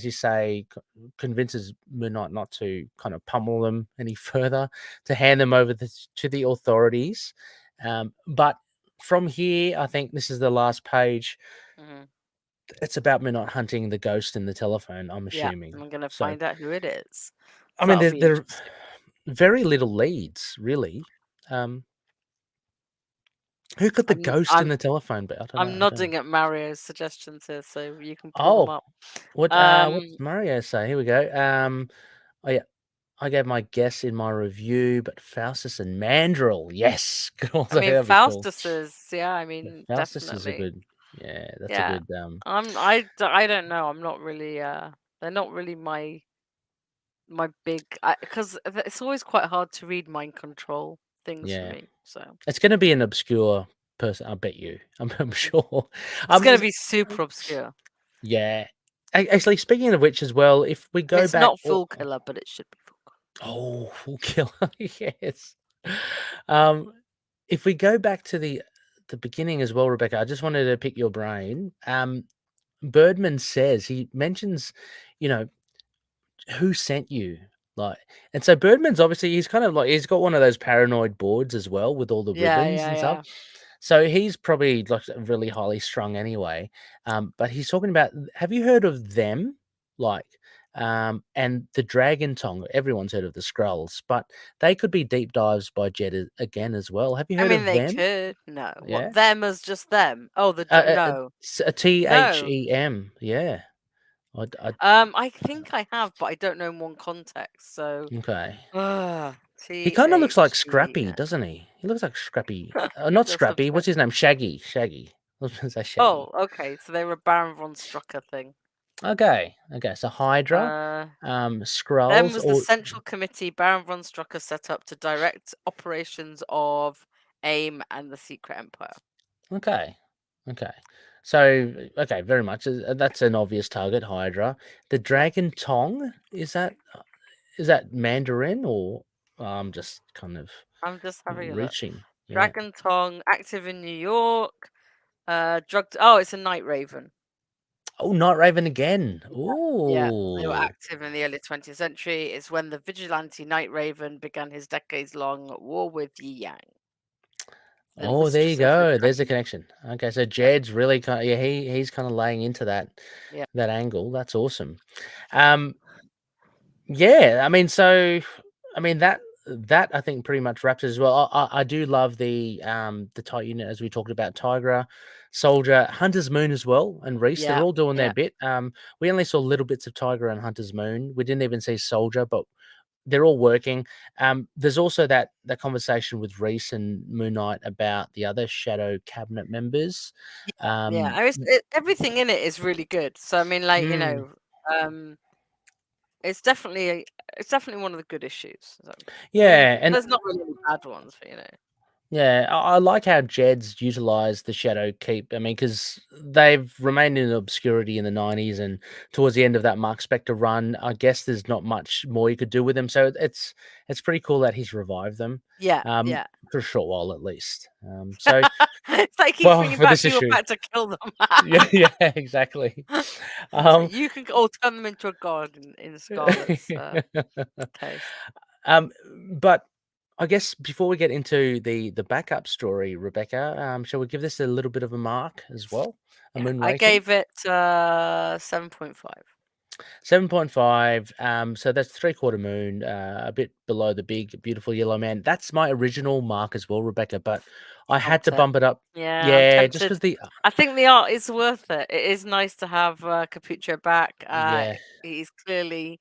S2: you say, convinces Moon Knight not to kind of pummel them any further, to hand them over to the authorities. But from here, I think this is the last page. It's about Moon Knight hunting the ghost in the telephone, I'm assuming.
S3: Yeah, I'm going to find out who it is.
S2: I mean, there are very little leads, really. Who could the ghost in the telephone be?
S3: I'm nodding at Mario's suggestions here, so you can pull them up.
S2: What's Mario say? Here we go. Oh yeah, I gave my guess in my review, but Faustus and Mandrill, yes.
S3: I mean, Faustus is, I mean,
S2: Faustus
S3: definitely.
S2: is a good, that's a good.
S3: I don't know. I'm not really. They're not really my big, because it's always quite hard to read mind control things for me. So
S2: it's going to be an obscure person, I bet you. I'm sure
S3: it's going to be super obscure.
S2: Yeah, actually, speaking of which, as well, if we go back,
S3: it's not Fool Killer, but it should be Fool Killer.
S2: Oh, Fool Killer, yes. If we go back to the beginning as well, Rebecca, I just wanted to pick your brain. Birdman says, he mentions, who sent you? Like, and so Birdman's obviously, he's kind of like, he's got one of those paranoid boards as well with all the ribbons and stuff. So he's probably like really highly strung anyway. But he's talking about, have you heard of them? Like, and the Dragon Tongue. Everyone's heard of the Skrulls, but they could be deep dives by Jet again as well. Have you heard of them?
S3: They could. No. Yeah. What, them as just them? Oh, no.
S2: A THEM. Yeah.
S3: I think I have, but I don't know in one context. So,
S2: Okay. He kind of looks like Scrappy,
S3: THEN.
S2: doesn't he? He looks like Scrappy.
S3: He
S2: Not
S3: does have
S2: Scrappy. What's
S3: that.
S2: his name? Shaggy. Shaggy. I was going to say
S3: Oh,
S2: Shaggy.
S3: okay. So they were a Baron von Strucker thing.
S2: Okay. Okay. So Hydra,
S3: Then
S2: Skrulls,
S3: was the
S2: or
S3: Central Committee Baron von Strucker set up to direct operations of AIM and the Secret Empire.
S2: okay. Okay. So okay, very much. That's an obvious target, Hydra. The Dragon Tongue is that Mandarin or I'm just kind of
S3: I'm just having a look.
S2: reaching? Yeah.
S3: Dragon Tongue, active in New York. Drugged. Oh, it's a Night Raven.
S2: Oh, Night Raven again.
S3: Yeah, they were
S2: Ooh.
S3: active in the early 20th century. It's when the vigilante Night Raven began his decades-long war with Yi Yang, the
S2: Oh, there you
S3: mistress of the
S2: go. There's a
S3: dragon.
S2: connection. Okay, so
S3: Yeah,
S2: Jed's really kind of, yeah, he's kind of laying into that
S3: yeah,
S2: angle. That's awesome. Um, yeah, I mean, so I mean that I think pretty much wraps it as well. I do love the tight unit as we talked about Tigra, Soldier, Hunter's Moon as well, and Reese. They're
S3: yeah,
S2: all doing their
S3: yeah.
S2: bit. We only saw little bits of Tigra and Hunter's Moon. We didn't even see Soldier, but they're all working. There's also that conversation with Reese and Moon Knight about the other Shadow Cabinet members.
S3: Yeah,
S2: Um,
S3: I mean, everything in it is really good. So I mean, like
S2: mm,
S3: um, it's definitely one of the good issues. So,
S2: yeah, and
S3: there's not really any bad ones, but
S2: yeah, I like how Jed's utilized the Shadow Keep. I mean, because they've remained in obscurity in the 90s and towards the end of that Mark Spector run, I guess there's not much more you could do with them. So it's pretty cool that he's revived them,
S3: yeah,
S2: um,
S3: yeah.
S2: for a short while at least. So,
S3: It's like he keeps
S2: well,
S3: bringing
S2: for
S3: back
S2: this
S3: people
S2: issue,
S3: back to kill them.
S2: yeah, yeah, exactly.
S3: So
S2: Um,
S3: you can all turn them into a god in Scarlet's case.
S2: um, but I guess before we get into the backup story, Rebecca, shall we give this a little bit of a mark as well? A
S3: Yeah,
S2: moon
S3: I
S2: rating?
S3: gave it 7.5.
S2: 7.5. So that's three-quarter moon, a bit below the big, beautiful yellow man. That's my original mark as well, Rebecca, but I had
S3: Bumped
S2: to
S3: it.
S2: bump it up.
S3: Yeah, I'm
S2: Yeah, just
S3: tempted.
S2: because the
S3: I think the art is worth it. It is nice to have Capucho back.
S2: yeah,
S3: He's clearly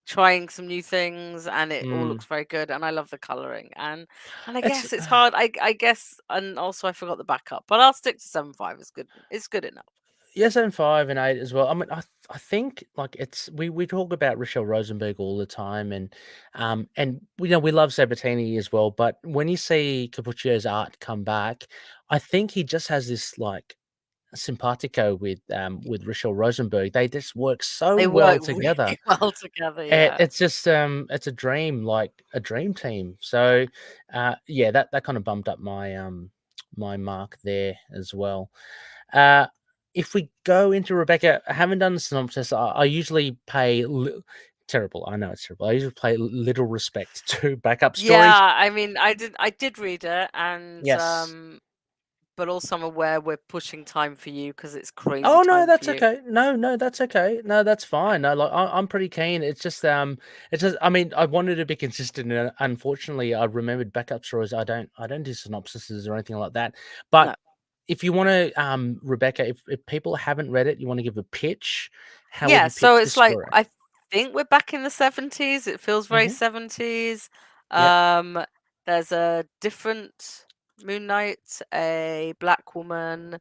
S3: trying some new things, and it all
S2: mm,
S3: looks very good. And I love the coloring. And I
S2: it's
S3: guess it's hard. I guess, and also I forgot the backup, but I'll stick to 7.5. It's good. It's good enough.
S2: yeah, 7.5 and 8 as well. I mean, I think like it's we talk about Rochelle Rosenberg all the time, and we know we love Sabatini as well. But when you see Capuccio's art come back, I think he just has this like simpatico with Rochelle Rosenberg. They just work so
S3: They
S2: well
S3: work really
S2: together.
S3: well together. Yeah.
S2: It's just it's a dream, like a dream team. So yeah, that kind of bumped up my mark there as well. Uh, if we go into Rebecca, I haven't done the synopsis. I usually pay terrible. I know it's terrible. I usually pay little respect to backup stories.
S3: Yeah, I mean, I did read it, and
S2: Yes.
S3: but also I'm aware we're pushing time for you because it's crazy
S2: Oh no,
S3: time for
S2: that's
S3: you.
S2: okay. No, that's okay. No, that's fine. No, like I'm pretty keen. It's just. I mean, I wanted to be consistent, and unfortunately, I remembered backup stories. I don't do synopsises or anything like that. But
S3: No.
S2: if you want to, Rebecca, if people haven't read it, you want to give a pitch. How would
S3: Yeah,
S2: you
S3: so
S2: pitch this
S3: it's like
S2: story?
S3: I think we're back in the 70s. It feels very
S2: Hmm.
S3: 70s.
S2: Yep.
S3: Um, there's a different Moon Knight, a black woman,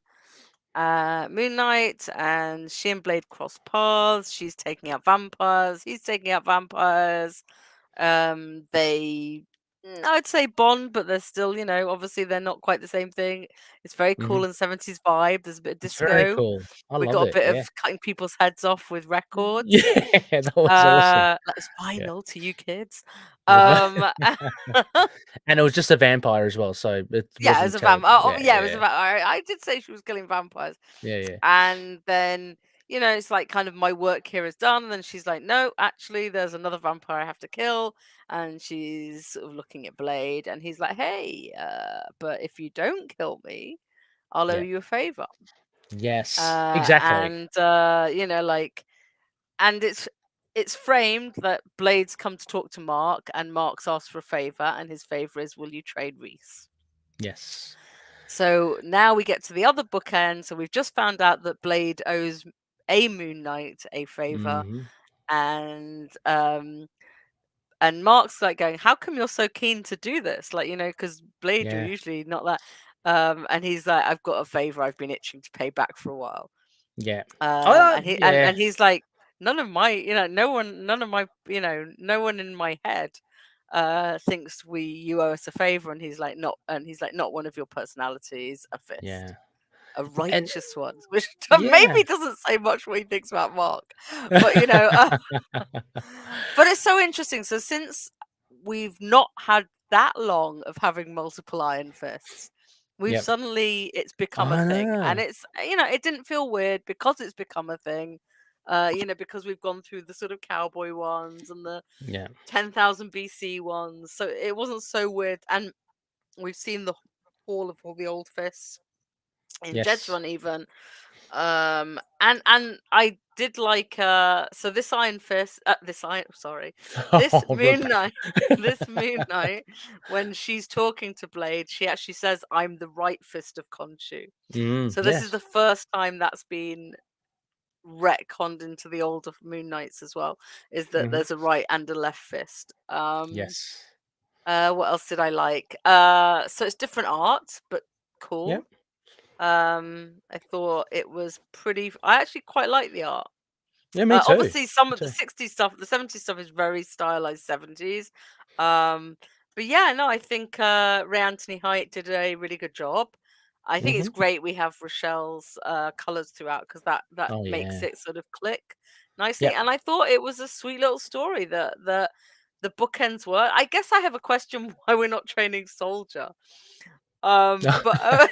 S3: Moon Knight, and she and Blade cross paths. She's taking out vampires. He's taking out vampires. They, I'd say bond, but they're still, obviously they're not quite the same thing. It's very
S2: Hmm.
S3: cool and 70s vibe. There's a bit of
S2: It's very
S3: disco.
S2: cool. I
S3: We
S2: love
S3: got a
S2: it.
S3: bit of
S2: Yeah.
S3: cutting people's heads off with records.
S2: Yeah, that was awesome.
S3: That's
S2: Yeah.
S3: vinyl to you kids.
S2: Yeah.
S3: Um,
S2: And it was just a vampire as well, so it
S3: yeah, it was
S2: wasn't
S3: a
S2: terrible.
S3: vampire. Oh,
S2: Yeah,
S3: yeah, it was a
S2: yeah,
S3: vampire. I did say she was killing vampires.
S2: yeah, yeah.
S3: And then, it's like kind of my work here is done. And then she's like, no, actually, there's another vampire I have to kill. And she's sort of looking at Blade. And he's like, hey, but if you don't kill me, I'll owe
S2: Yeah.
S3: you a favor.
S2: Yes, exactly.
S3: And, like, and it's framed that Blade's come to talk to Mark, and Mark's asked for a favor, and his favor is, will you trade Reese?
S2: Yes.
S3: So now we get to the other bookend. So we've just found out that Blade owes a Moon Knight a favor, and Mark's like going, "How come you're so keen to do this?" Like, because Blade are
S2: Yeah.
S3: usually not that. And he's like, "I've got a favor I've been itching to pay back for a while."
S2: Yeah.
S3: And
S2: Yeah.
S3: he's like, "None of my, no one, none of my, no one in my head thinks you owe us a favor." And he's like, "Not," and he's like, "Not one of your personalities, a fist."
S2: Yeah.
S3: A
S2: And
S3: righteous one, which
S2: yeah.
S3: maybe doesn't say much what he thinks about Mark, but but it's so interesting. So since we've not had that long of having multiple Iron Fists,
S2: Yep.
S3: suddenly it's become a
S2: I
S3: thing, and
S2: know.
S3: it's it didn't feel weird because it's become a thing. Because we've gone through the sort of cowboy ones and the
S2: Yeah.
S3: 10,000 BC ones, so it wasn't so weird, and we've seen the Hall of all the Old Fists in
S2: Yes.
S3: Jed's run even. And I did like so this Iron Fist this
S2: Oh,
S3: Moon
S2: Rebecca.
S3: Knight this Moon Knight, when she's talking to Blade, she actually says, "I'm the right fist of Khonshu." So this is
S2: Yes.
S3: the first time that's been retconned into the older Moon Knights as well, is that there's a right and a left fist.
S2: Yes.
S3: What else did I like? So it's different art, but cool.
S2: Yep.
S3: I thought it was pretty. I actually quite like the art.
S2: Yeah, me too.
S3: Obviously, some
S2: Me
S3: of the
S2: too.
S3: 60s stuff, the 70s stuff is very stylized 70s. But yeah, no, I think Ray Anthony Height did a really good job. I think it's great we have Rochelle's colors throughout, because that
S2: Oh
S3: makes
S2: yeah.
S3: it sort of click nicely.
S2: Yep.
S3: And I thought it was a sweet little story that the bookends were. I guess I have a question why we're not training Soldier. But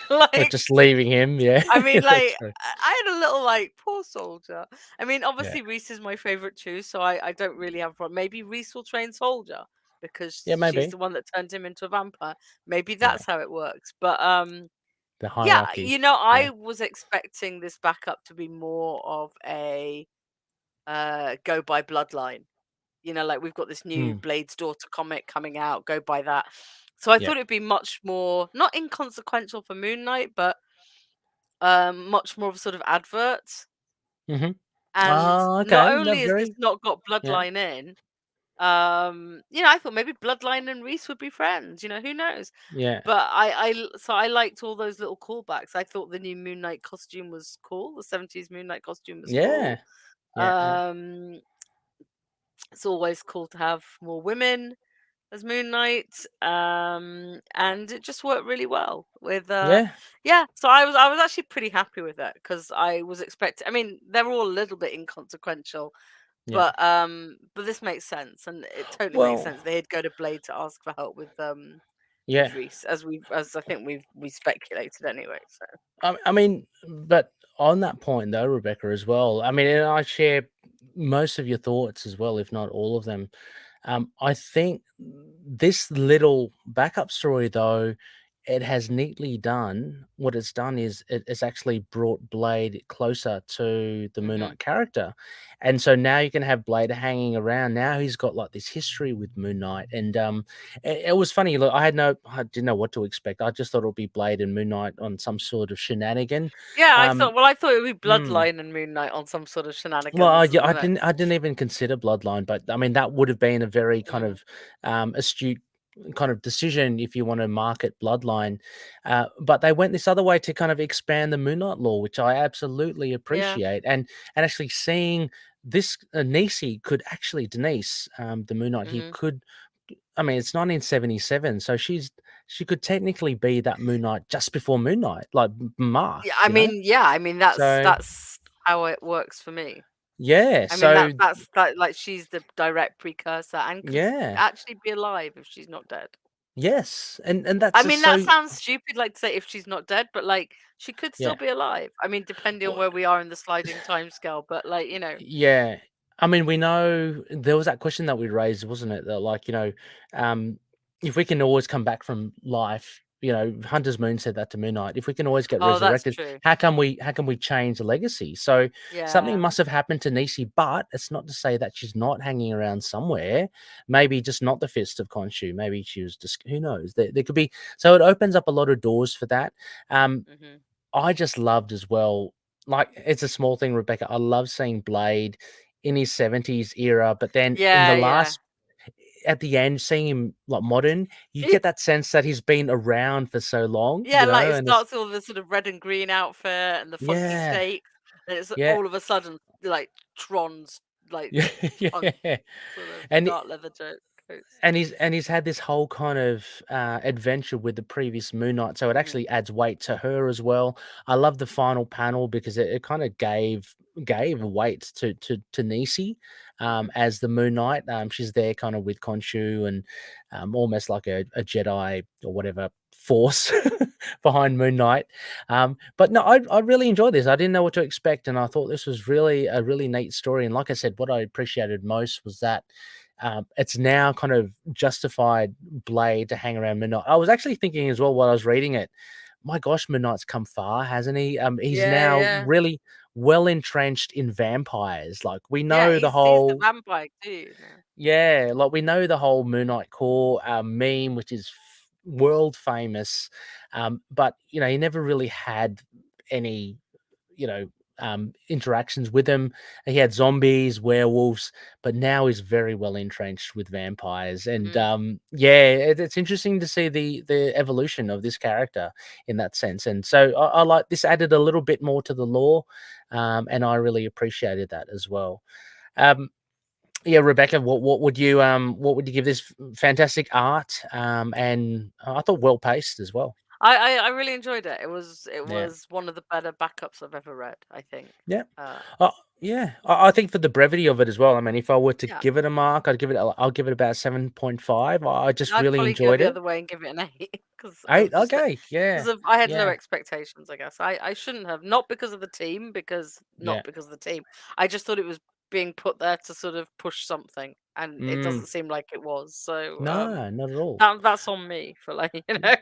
S2: But
S3: like,
S2: just leaving him, yeah.
S3: I mean, like,
S2: True.
S3: I had a little like, poor Soldier. I mean,
S2: Yeah.
S3: obviously Reese is my favorite too, so I don't really have a problem. Maybe Reese will train Soldier because
S2: Yeah,
S3: she's
S2: maybe.
S3: the one that turned him into a vampire. Maybe
S2: Yeah.
S3: that's how it works. But
S2: The
S3: yeah,
S2: hierarchy.
S3: I
S2: Yeah.
S3: was expecting this backup to be more of a go by bloodline. Like, we've got this new Blade's Daughter comic coming out, go by that. So I
S2: Yeah.
S3: thought it'd be much more, not inconsequential for Moon Knight, but much more of a sort of advert.
S2: Mm-hmm.
S3: And
S2: Oh,
S3: not
S2: okay.
S3: only
S2: That's
S3: is this
S2: very
S3: not got
S2: yeah.
S3: Bloodline in, I thought maybe Bloodline and Reese would be friends. Who knows?
S2: Yeah.
S3: But so I liked all those little callbacks. I thought the new Moon Knight costume was cool. The 70s Moon Knight costume was
S2: Yeah.
S3: cool.
S2: Yeah. Yeah.
S3: It's always cool to have more women as Moon Knight, and it just worked really well with
S2: Yeah.
S3: So I was actually pretty happy with it, because I was expecting. I mean, they're all a little bit inconsequential,
S2: Yeah.
S3: but this makes sense, and it totally makes
S2: Well,
S3: sense. They'd go to Blade to ask for help with
S2: yeah.
S3: Reese, as I think we speculated anyway. So
S2: I mean, but on that point though, Rebecca, as well. I mean, and I share most of your thoughts as well, if not all of them. I think this little backup story, though, it has neatly done. What it's done is it's actually brought Blade closer to the Moon Knight character, and so now you can have Blade hanging around. Now he's got like this history with Moon Knight, and it was funny. Look, I didn't know what to expect. I just thought it would be Blade and Moon Knight on some sort of shenanigan.
S3: yeah, I
S2: Um,
S3: thought it would be
S2: hmm.
S3: Bloodline and Moon Knight on some sort of
S2: Well,
S3: shenanigans.
S2: yeah, I didn't even consider Bloodline, but I mean that would have been a very kind of astute kind of decision if you want to market Bloodline. But they went this other way to kind of expand the Moon Knight lore, which I absolutely
S3: Yeah.
S2: appreciate. And actually seeing this Nisi could actually Denise, the Moon Knight, he could. I mean, it's 1977, so she could technically be that Moon Knight just before Moon Knight, like Mark,
S3: Yeah, I mean
S2: So
S3: that's how it works for me.
S2: yeah,
S3: I mean,
S2: so
S3: that's that, like, she's the direct precursor and could
S2: yeah.
S3: actually be alive if she's not dead.
S2: Yes, and that's
S3: I
S2: just
S3: mean, that
S2: so
S3: sounds stupid, like, to say if she's not dead, but like, she could still
S2: yeah.
S3: be alive. I mean, depending on
S2: Well,
S3: where we are in the sliding timescale, but like,
S2: yeah. I mean, we know there was that question that we raised, wasn't it? That like, um, if we can always come back from life, Hunter's Moon said that to Moon Knight. If we can always get
S3: oh, that's
S2: resurrected,
S3: true.
S2: how can we change the legacy? So something
S3: Yeah.
S2: must have happened to Nisi, but it's not to say that she's not hanging around somewhere. Maybe just not the fist of Khonshu. Maybe she was just who knows? There could be, so it opens up a lot of doors for that.
S3: hmm
S2: I just loved as well. like, it's a small thing, Rebecca. I love seeing Blade in his 70s era, but then in the
S3: Yeah.
S2: at the end, seeing him like modern, you
S3: Yeah.
S2: get that sense that he's been around for so long,
S3: Yeah, like, it
S2: and it's
S3: starts with all the sort of red and green outfit and the funky
S2: yeah,
S3: steak, and it's
S2: yeah,
S3: all of a sudden, like, Tron's, like,
S2: yeah,
S3: on
S2: yeah,
S3: sort of
S2: and
S3: dark leather coats.
S2: he's had this whole kind of adventure with the previous Moon Knight, so it
S3: Mhm,
S2: actually adds weight to her as well. I love the final panel because it kind of gave weight to Nisi
S3: mhm,
S2: as the Moon Knight. She's there kind of with Khonshu and almost like a Jedi or whatever force behind Moon Knight. But no, I really enjoyed this. I didn't know what to expect, and I thought this was really a really neat story. And like I said, what I appreciated most was that it's now kind of justified Blade to hang around Midnight. I was actually thinking as well while I was reading it, my gosh, Midnight's come far, hasn't he? He's
S3: Yeah,
S2: now
S3: yeah.
S2: really well entrenched in vampires. Like we
S3: Yeah,
S2: know the
S3: he's the
S2: whole,
S3: vampire too now.
S2: yeah, like we know the whole Moon Knight core meme, which is world famous. But you know, he never really had any, you know, interactions with them. He had zombies, werewolves, but now he's very well entrenched with vampires. And
S3: Mhm.
S2: yeah, it's interesting to see the evolution of this character in that sense. And so I like this added a little bit more to the lore, and I really appreciated that as well. Um, yeah, Rebecca, what would you give this fantastic art? And I thought well paced as well.
S3: I really enjoyed it. It
S2: Yeah.
S3: was one of the better backups I've ever read, I think.
S2: Yeah.
S3: Uh,
S2: Yeah. I think for the brevity of it as well. I mean, if I were to
S3: yeah.
S2: give it a mark, I'll give it about 7.5. I just
S3: I'd
S2: really
S3: probably go
S2: enjoyed
S3: the
S2: it.
S3: other way and give it an 8 because I
S2: 8.
S3: was just like,
S2: Okay. Yeah.
S3: because I had low
S2: Yeah.
S3: expectations, I guess. I shouldn't have, not because of the team, not
S2: Yeah.
S3: because of the team. I just thought it was being put there to sort of push something, and it
S2: Mm.
S3: doesn't seem like it was. So
S2: No, not at all.
S3: that's on me for like, you know.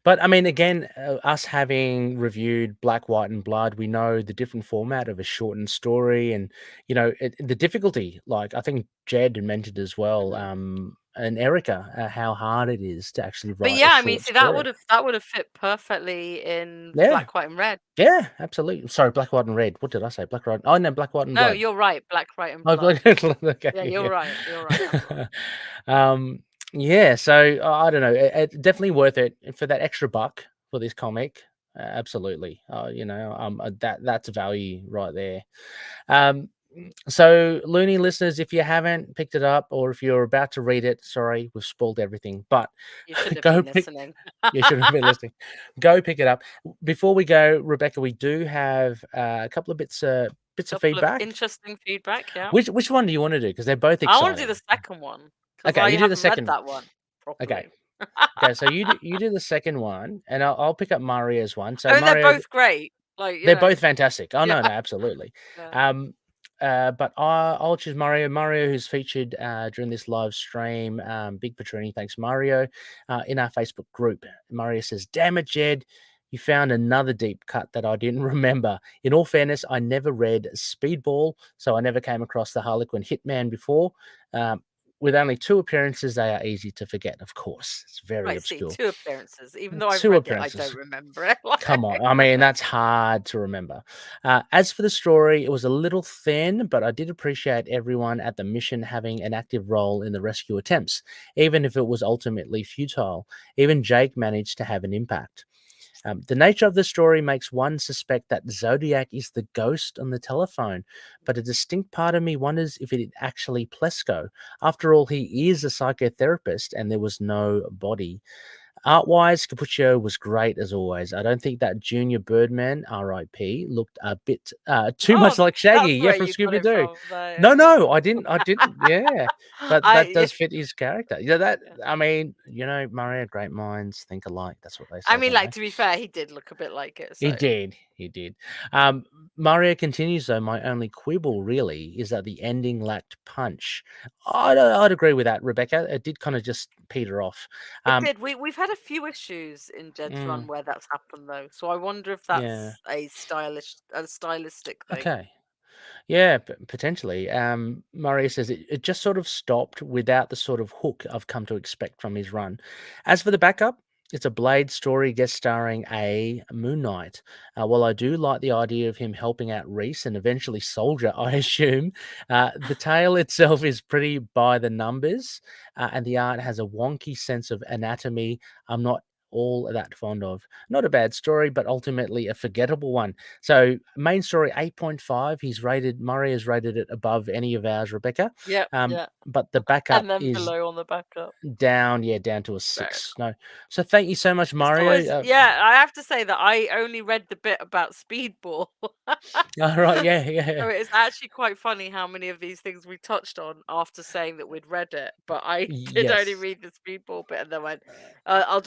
S2: But I mean, again, us having reviewed Black, White, and Blood, we know the different format of a shortened story, and you know the difficulty. Like I think Jed mentioned as well,
S3: Mhm.
S2: and Erica, how hard it is to actually
S3: But
S2: write a
S3: yeah, I mean,
S2: short
S3: see,
S2: story.
S3: that would have fit perfectly in
S2: Yeah,
S3: Black, White, and Red.
S2: yeah, absolutely. Sorry, Black, White, and Red. What did I say? Black, White. Oh no, Black, White, and
S3: No,
S2: Blood.
S3: you're right. Black, White, and
S2: Oh,
S3: Blood.
S2: Black, okay,
S3: Yeah, you're
S2: yeah.
S3: right. You're right. I'm wrong.
S2: um, yeah. So I don't know. It's definitely worth it for that extra buck for this comic. Absolutely. You know, that's value right there. Um, so loony listeners, if you haven't picked it up or if you're about to read it, sorry, we've spoiled everything. But
S3: You shouldn't have
S2: go
S3: been
S2: pick.
S3: listening.
S2: You shouldn't be listening. Go pick it up. Before we go, Rebecca, we do have a couple of bits of
S3: Couple of
S2: feedback.
S3: interesting feedback, yeah.
S2: Which one do you want to do? Because they're both
S3: I wanna do the
S2: exciting.
S3: second one because
S2: Okay,
S3: I
S2: you do the
S3: haven't read
S2: second.
S3: that one
S2: Okay,
S3: properly.
S2: okay. So you do the second one, and I'll pick up Mario's one. So
S3: I mean, they're
S2: Mario,
S3: both great, like, you
S2: they're
S3: know.
S2: both fantastic. Oh
S3: Yeah,
S2: no, no, absolutely.
S3: yeah.
S2: Um, but I'll choose Mario. Mario, who's featured during this live stream. Big Patroni, thanks Mario, in our Facebook group. Mario says, "Damn it, Jed, you found another deep cut that I didn't remember. In all fairness, I never read Speedball, so I never came across the Harlequin Hitman before. Um, with only 2 appearances, they are easy to forget. Of course, it's very
S3: Right, see,
S2: obscure.
S3: 2 appearances. Even though I've
S2: 2
S3: read it, I don't
S2: appearances."
S3: remember it,
S2: Come on.
S3: like.
S2: I mean, that's hard to remember. As for the story, it was a little thin, but I did appreciate everyone at the mission having an active role in the rescue attempts, even if it was ultimately futile. Even Jake managed to have an impact. The nature of the story makes one suspect that Zodiac is the ghost on the telephone, but a distinct part of me wonders if it is actually Plesko. After all, he is a psychotherapist and there was no body. Art-wise, Capuccio was great as always. I don't think that Junior Birdman, R.I.P., looked a bit too
S3: Oh,
S2: much like Shaggy.
S3: that's
S2: Yeah,
S3: where
S2: from
S3: you got
S2: Scooby
S3: it
S2: Doo.
S3: from. Right,
S2: No,
S3: okay.
S2: no, I didn't. I didn't. Yeah, but that
S3: I
S2: does fit his character. Yeah, that.
S3: yeah.
S2: I mean, you know, Mario, great minds think alike. That's what they
S3: I
S2: say,
S3: mean,
S2: don't
S3: like,
S2: they?
S3: to be fair, he did look a bit like it,
S2: He
S3: so
S2: did. He did. Um, Mario continues though. My only quibble really is that the ending lacked punch. I'd agree with that, Rebecca. It did kind of just peter off.
S3: it
S2: Um,
S3: did. We've had a few issues in Jed's
S2: mm,
S3: run where that's happened though, so I wonder if
S2: yeah.
S3: that's a stylistic thing.
S2: Okay. Yeah, potentially. Murray says it just sort of stopped without the sort of hook I've come to expect from his run. As for the backup, It's a Blade story guest starring a Moon Knight. While I do like the idea of him helping out Reese and eventually Soldier, I assume, the tale itself is pretty by the numbers, and the art has a wonky sense of anatomy I'm not all that fond of. Not a bad story, but ultimately a forgettable one. So main story 8.5. Murray has rated it above any of ours, Rebecca.
S3: Yep, yeah.
S2: But the backup
S3: And then
S2: is
S3: below on the backup.
S2: down to a
S3: Fair
S2: 6. No. So thank you so much,
S3: It's
S2: Mario.
S3: always, yeah, I have to say that I only read the bit about Speedball.
S2: All right, yeah.
S3: So it's actually quite funny how many of these things we touched on after saying that we'd read it, but I did only
S2: Yes.
S3: read the Speedball bit and then went, I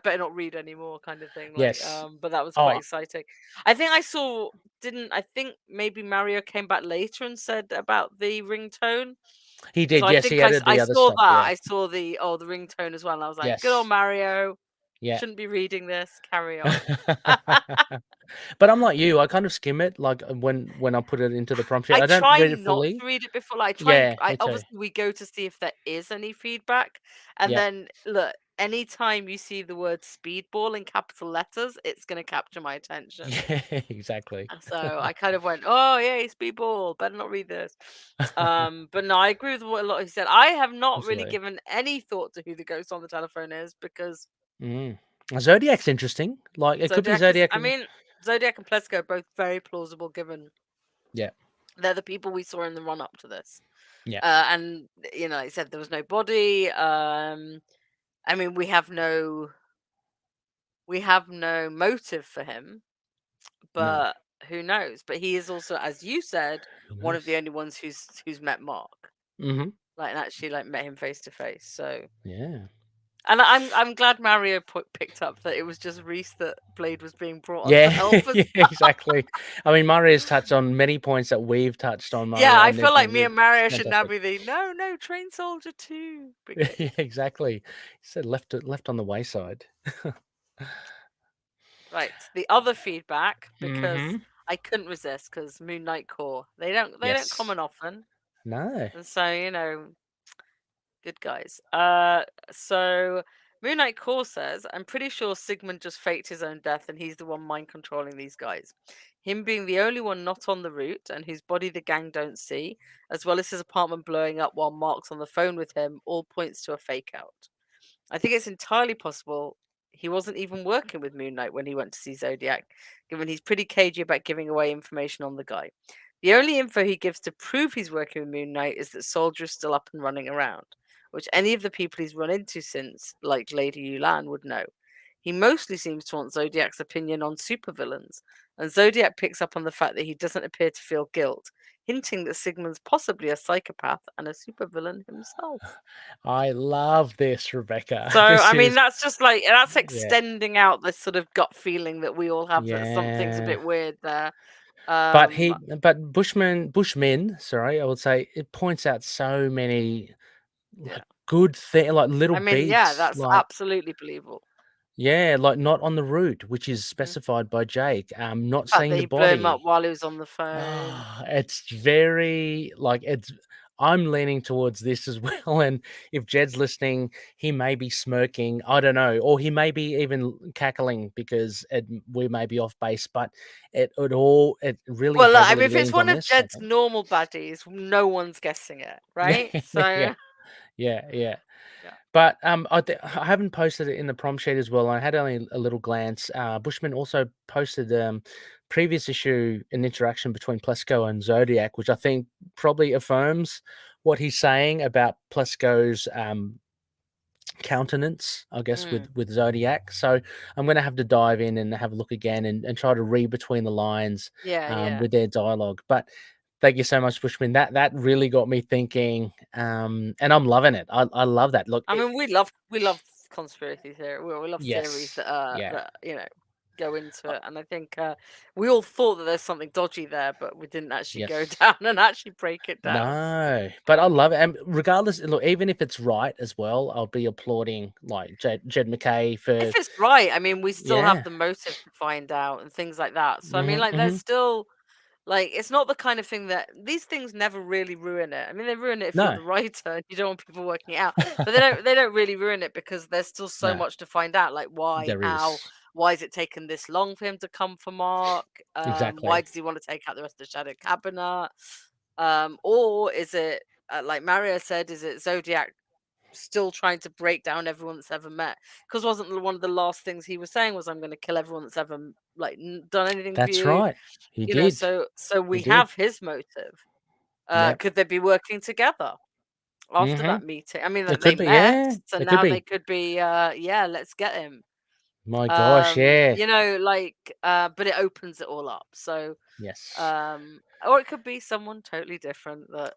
S3: better not read anymore, kind of thing. Like,
S2: Yes.
S3: but that was quite
S2: Oh,
S3: exciting. I think I think maybe Mario came back later and said about the ringtone.
S2: he
S3: So
S2: did.
S3: I
S2: Yes, he
S3: think
S2: added
S3: I
S2: the other
S3: saw
S2: stuff.
S3: that.
S2: Yeah.
S3: I saw the ringtone as well. And I was like, good
S2: Yes.
S3: old Mario.
S2: Yeah.
S3: Shouldn't be reading this. Carry on.
S2: But I'm like you. I kind of skim it, like when I put it into the prompt sheet.
S3: I
S2: I don't
S3: try
S2: read it
S3: not
S2: fully.
S3: to read it before. Like,
S2: Yeah,
S3: I
S2: me too.
S3: obviously we go to see if there is any feedback, and
S2: Yeah.
S3: then look. Anytime you see the word speedball in capital letters, it's going to capture my attention.
S2: Yeah, exactly.
S3: So I kind of went, "Oh, yay, speedball! Better not read this." But no, I agree with what a lot he said. I have not really
S2: Absolutely.
S3: given any thought to who the ghost on the telephone is because
S2: Zodiac's interesting. Like it could be
S3: Zodiac is.
S2: Zodiac.
S3: I mean, Zodiac and Plesko are both very plausible, given
S2: Yeah.
S3: they're the people we saw in the run up to this.
S2: Yeah.
S3: And like I said, there was no body. I mean, we have no motive for him,
S2: No.
S3: but who knows? But he is also, as you said,
S2: Who
S3: one of the
S2: knows?
S3: only ones who's met Mark,
S2: Mm-hmm.
S3: like, and actually like met him face to face. So,
S2: Yeah.
S3: and I'm glad Mario picked up that it was just Reese that Blade was being brought on to
S2: Yeah,
S3: help us.
S2: yeah, exactly. I mean, Mario's touched on many points that we've touched on,
S3: Yeah,
S2: Mario,
S3: I
S2: and
S3: feel like me
S2: it's
S3: and Mario should now
S2: fantastic.
S3: be the no train soldier too. Because
S2: Yeah, exactly. He said left on the wayside.
S3: right, the other feedback, because
S2: Mm-hmm.
S3: I couldn't resist, because Moon Knight Core, they don't
S2: Yes.
S3: comment often,
S2: No.
S3: and so good guys. So Moon Knight Core says, I'm pretty sure Sigmund just faked his own death and he's the one mind controlling these guys. Him being the only one not on the route and whose body the gang don't see, as well as his apartment blowing up while Mark's on the phone with him, all points to a fake out. I think it's entirely possible he wasn't even working with Moon Knight when he went to see Zodiac, given he's pretty cagey about giving away information on the guy. The only info he gives to prove he's working with Moon Knight is that Soldier is still up and running around, which any of the people he's run into since, like Lady Yulan, would know. He mostly seems to want Zodiac's opinion on supervillains, and Zodiac picks up on the fact that he doesn't appear to feel guilt, hinting that Sigmund's possibly a psychopath and a supervillain himself.
S2: I love this, Rebecca.
S3: So,
S2: This
S3: I mean,
S2: is
S3: that's just like, that's
S2: yeah,
S3: extending out this sort of gut feeling that we all have that something's a
S2: yeah.
S3: bit weird there.
S2: But Bushmin, sorry, I would say it points out so many
S3: Yeah.
S2: like good thing, like little
S3: I mean, yeah,
S2: beats,
S3: that's
S2: like
S3: absolutely believable.
S2: yeah, like not on the route, which is
S3: Mhm.
S2: specified by Jake. Not
S3: The fact
S2: seeing
S3: that
S2: the
S3: he blew him up
S2: body.
S3: while he was on the phone.
S2: Ah, it's very like it's. I'm leaning towards this as well, and if Jed's listening, he may be smirking. I don't know, or he may be even cackling because we may be off base. But it really
S3: Well, look, I mean,
S2: heavily
S3: if it's
S2: leans
S3: one
S2: on
S3: of
S2: this. I
S3: Jed's
S2: think.
S3: normal baddies, no one's guessing it, right?
S2: Yeah,
S3: So,
S2: yeah.
S3: yeah.
S2: But I haven't posted it in the prom sheet as well. I had only a little glance. Bushman also posted previous issue an interaction between Plesko and Zodiac, which I think probably affirms what he's saying about Plesko's countenance, I guess,
S3: Mm.
S2: with Zodiac. So I'm going to have to dive in and have a look again and try to read between the lines
S3: Yeah.
S2: with their dialogue. But thank you so much, Bushman. That really got me thinking, and I'm loving it. I love that. Look,
S3: I mean, we love conspiracy theory. We love theories
S2: yes, yeah,
S3: that go into it, and I think we all thought that there's something dodgy there, but we didn't actually go
S2: yes.
S3: down and actually break it down.
S2: No, but I love it. And regardless, look, even if it's right as well, I'll be applauding like Jed McKay for
S3: If it's right, I mean, we still have
S2: yeah.
S3: the motive to find out and things like that. So I mean,
S2: Hmm,
S3: like, there's
S2: hmm.
S3: still Like, it's not the kind of thing that these things never really ruin it. I mean, they ruin it if you're
S2: No.
S3: the writer and you don't want people working it out, but they don't really ruin it because there's still so
S2: No,
S3: much to find out. Like, why,
S2: there
S3: how,
S2: is.
S3: why has it taken this long for him to come for Mark? Why
S2: Exactly.
S3: does he want to take out the rest of the Shadow Cabinet? Or is it like Mario said? Is it Zodiac still trying to break down everyone that's ever met? Because wasn't one of the last things he was saying was, "I'm going to kill everyone that's ever like done anything for
S2: That's
S3: you."
S2: right. He
S3: You know,
S2: did.
S3: so
S2: He
S3: we
S2: did.
S3: have his motive.
S2: Yeah.
S3: Could they be working together after
S2: Mm-hmm.
S3: that meeting? I mean,
S2: It
S3: they
S2: could be.
S3: met,
S2: Yeah.
S3: so
S2: It could
S3: now they
S2: be.
S3: could be. Yeah, let's get him.
S2: My gosh. Yeah.
S3: You know, like, but it opens it all up. So,
S2: Yes.
S3: or it could be someone totally different that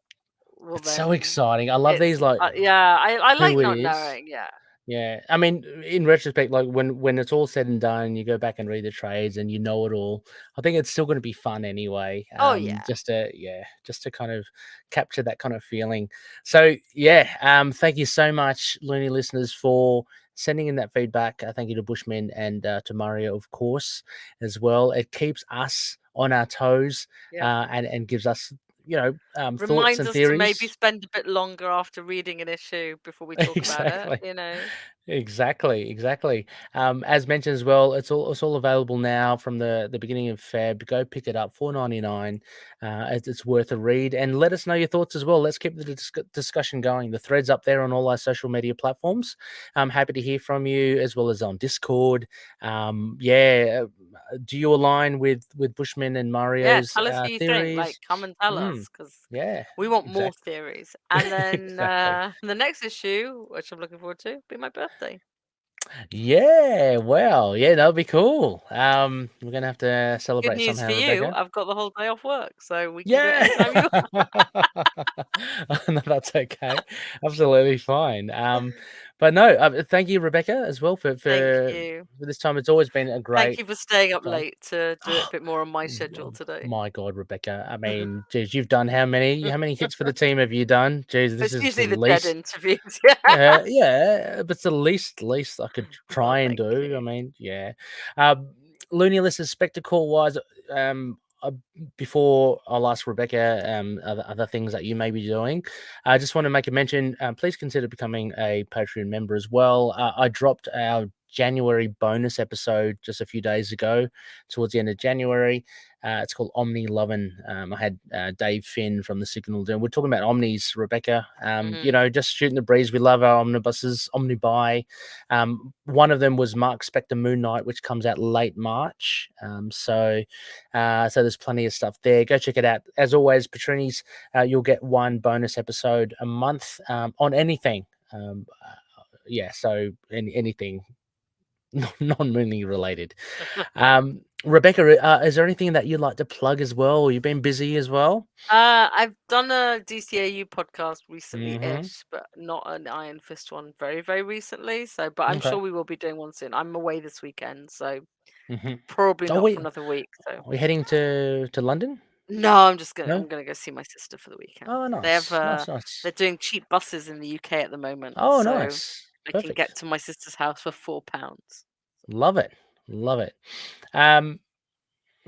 S3: will
S2: It's so
S3: then.
S2: exciting. I love
S3: It,
S2: these, like,
S3: yeah, I like
S2: who it
S3: not
S2: is.
S3: knowing. Yeah.
S2: Yeah, I mean, in retrospect, like when it's all said and done, you go back and read the trades and you know it all. I think it's still going to be fun anyway.
S3: Oh yeah.
S2: Just to kind of capture that kind of feeling. So yeah, thank you so much, Looney listeners, for sending in that feedback. Thank you to Bushman and to Mario, of course, as well. It keeps us on our toes,
S3: Yeah.
S2: and gives us, thoughts
S3: Reminds
S2: and
S3: us to maybe
S2: theories.
S3: spend a bit longer after reading an issue before we talk about it.
S2: Exactly.
S3: You know.
S2: Exactly. As mentioned as well, it's all available now from the beginning of Feb. Go pick it up, $4.99. It's worth a read, and let us know your thoughts as well. Let's keep the discussion going. The thread's up there on all our social media platforms. I'm happy to hear from you as well as on Discord. Do you align with Bushman and
S3: Yeah,
S2: Mario's
S3: tell us who you think. Like,
S2: theories?
S3: come and tell
S2: Mm,
S3: us because
S2: yeah,
S3: we want more
S2: exactly.
S3: theories. And then
S2: Exactly.
S3: the next issue, which I'm looking forward to, will be my birthday.
S2: Yeah, well, yeah, that'll be cool. We're gonna have to
S3: Good
S2: celebrate
S3: news
S2: somehow,
S3: for you,
S2: Rebecca.
S3: I've got the whole day off work, so we can do it
S2: Yeah.
S3: anytime you want.
S2: No, that's okay. Absolutely fine. But no, thank you, Rebecca, as well for
S3: Thank
S2: for
S3: you.
S2: for this time. It's always been a
S3: Thank
S2: great
S3: you for staying up
S2: time.
S3: late to do it a bit more on my schedule today.
S2: My God, Rebecca. I mean, geez, you've done how many? How many hits for the team have you done? Geez, this
S3: It's
S2: is the
S3: usually the dead
S2: least.
S3: interviews. Yeah.
S2: Yeah, but it's the least I could
S3: Oh,
S2: try and
S3: thank
S2: do. I
S3: you.
S2: mean, yeah. Looney listeners, spectacle wise, before I'll ask Rebecca, other things that you may be doing, I just want to make a mention. Please consider becoming a Patreon member as well. I dropped our January bonus episode just a few days ago, towards the end of January. It's called Omni Lovin'. I had Dave Finn from the Signal doing. We're talking about omnis, Rebecca. Just shooting the breeze. We love our omnibuses, Omnibuy. One of them was Mark Spector Moon Knight, which comes out late March. So there's plenty of stuff there. Go check it out. As always, Patrinis, you'll get one bonus episode a month on anything. So anything non-Mooney related. Rebecca, is there anything that you'd like to plug as well? You've been busy as well.
S3: I've done a DCAU podcast recently-ish,
S2: Mm-hmm.
S3: but not an Iron Fist one very, very recently. So, but I'm
S2: Okay.
S3: sure we will be doing one soon. I'm away this weekend, so
S2: Mm-hmm.
S3: probably
S2: Oh
S3: not for
S2: wait,
S3: another week. So,
S2: are we heading to London?
S3: no,
S2: No.
S3: I'm gonna go see my sister for the weekend.
S2: Oh,
S3: They have
S2: nice.
S3: they're doing cheap buses in the UK at the moment,
S2: Oh,
S3: so
S2: nice.
S3: I can
S2: Perfect.
S3: get to my sister's house for £4.
S2: Love it. Love it.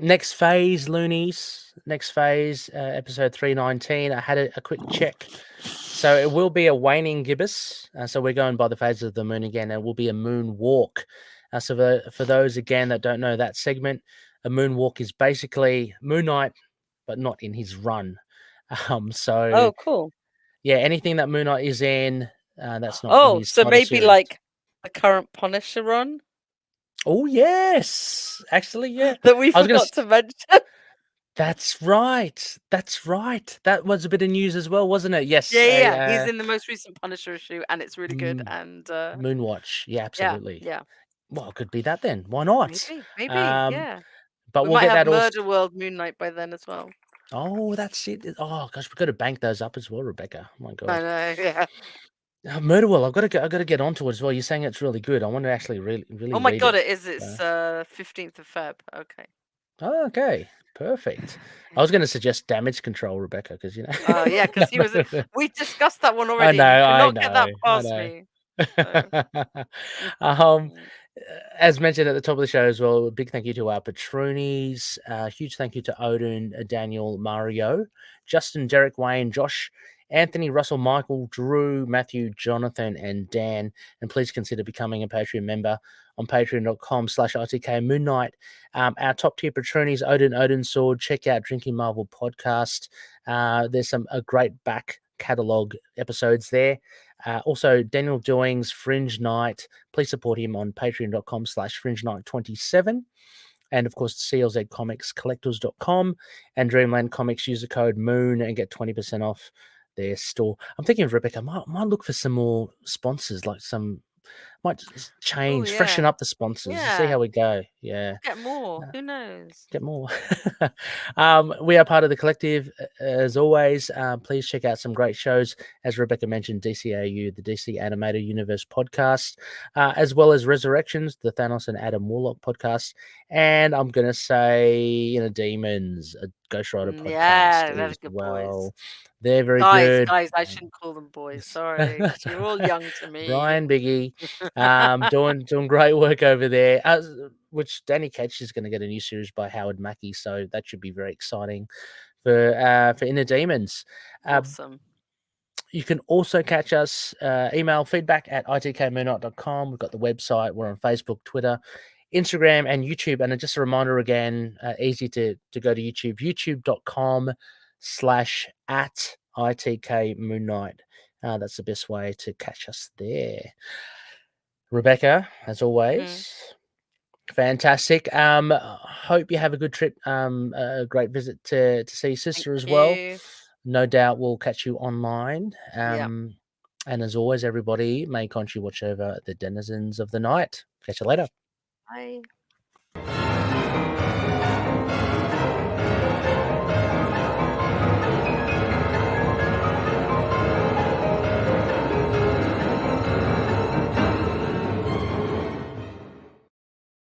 S2: Next phase, Loonies. Next phase, episode 319. I had a quick check. So it will be a waning gibbous. So we're going by the phases of the moon again. It will be a moon walk. So for those, again, that don't know that segment, a moon walk is basically Moon Knight, but not in his run. So,
S3: Oh, cool.
S2: yeah, anything that Moon Knight is in, that's not in
S3: Oh,
S2: his
S3: so
S2: title
S3: maybe
S2: series.
S3: like the current Punisher run
S2: Oh, yes. Actually, yeah.
S3: that we
S2: I was going
S3: forgot
S2: to
S3: to mention.
S2: That's right. That's right. That was a bit of news as well, wasn't it? Yes.
S3: Yeah. He's in the most recent Punisher issue, and it's really good.
S2: M-
S3: And
S2: Moonwatch. Yeah, absolutely.
S3: yeah,
S2: Well, it could be that then. Why not?
S3: maybe,
S2: Um,
S3: yeah.
S2: but
S3: We
S2: we'll
S3: might
S2: get
S3: have
S2: that all.
S3: Murder World Moon Knight by then as well.
S2: Oh, that's it. Oh gosh, we've got to bank those up as well, Rebecca. Oh my
S3: I
S2: God.
S3: know, yeah.
S2: Murder World. I've got to get onto it as well. You're saying it's really good. I want to actually really
S3: Oh my
S2: read
S3: god,
S2: it.
S3: it is. It's 15th of Feb. Okay.
S2: Oh, okay. Perfect. I was going to suggest Damage Control, Rebecca, because
S3: Oh yeah,
S2: No,
S3: because he was. We discussed that one
S2: I
S3: already,
S2: know,
S3: and you could
S2: I
S3: not get that
S2: know, I
S3: past
S2: know.
S3: me. So.
S2: um, as mentioned at the top of the show as well, a big thank you to our patroonies. Huge thank you to Odin, Daniel, Mario, Justin, Derek, Wayne, Josh, Anthony, Russell, Michael, Drew, Matthew, Jonathan, and Dan. And please consider becoming a Patreon member on patreon.com/ITK Moon Knight. Our top tier patroonies, Odin Sword. Check out Drinking Marvel podcast. There's a great back catalogue episodes there. Also, Daniel Doings, Fringe Night. Please support him on patreon.com/Fringe Night 27. And of course, CLZ Comics, collectors.com, and Dreamland Comics. Use the code MOON and get 20% off their store. I'm thinking of Rebecca, might look for some more sponsors, like might just change, freshen up the sponsors, see how we go. Yeah.
S3: Get more. Who knows?
S2: Get more. We are part of the collective, as always. Please check out some great shows, as Rebecca mentioned, DCAU, the DC Animated Universe podcast, as well as Resurrections, the Thanos and Adam Warlock podcast, and I'm going to say, Demons, a Ghost Rider podcast
S3: Yeah, they're
S2: as
S3: good
S2: well.
S3: boys.
S2: They're very
S3: Guys,
S2: good.
S3: I shouldn't call them boys. Sorry, you're all young to me.
S2: Brian Biggie, doing great work over there. Which Danny Ketch is going to get a new series by Howard Mackey, so that should be very exciting for Inner Demons.
S3: Awesome.
S2: You can also catch us, email feedback@itkmoonnight.com. We've got the website. We're on Facebook, Twitter, Instagram, and YouTube. And just a reminder again, easy to go to YouTube, youtube.com/@ITK Moon Knight. That's the best way to catch us there. Rebecca, as always, fantastic. Hope you have a good trip. A great visit to see sister as well. No doubt we'll catch you online. And as always, everybody, may Khonshu watch over the denizens of the night. Catch you later.
S3: Bye.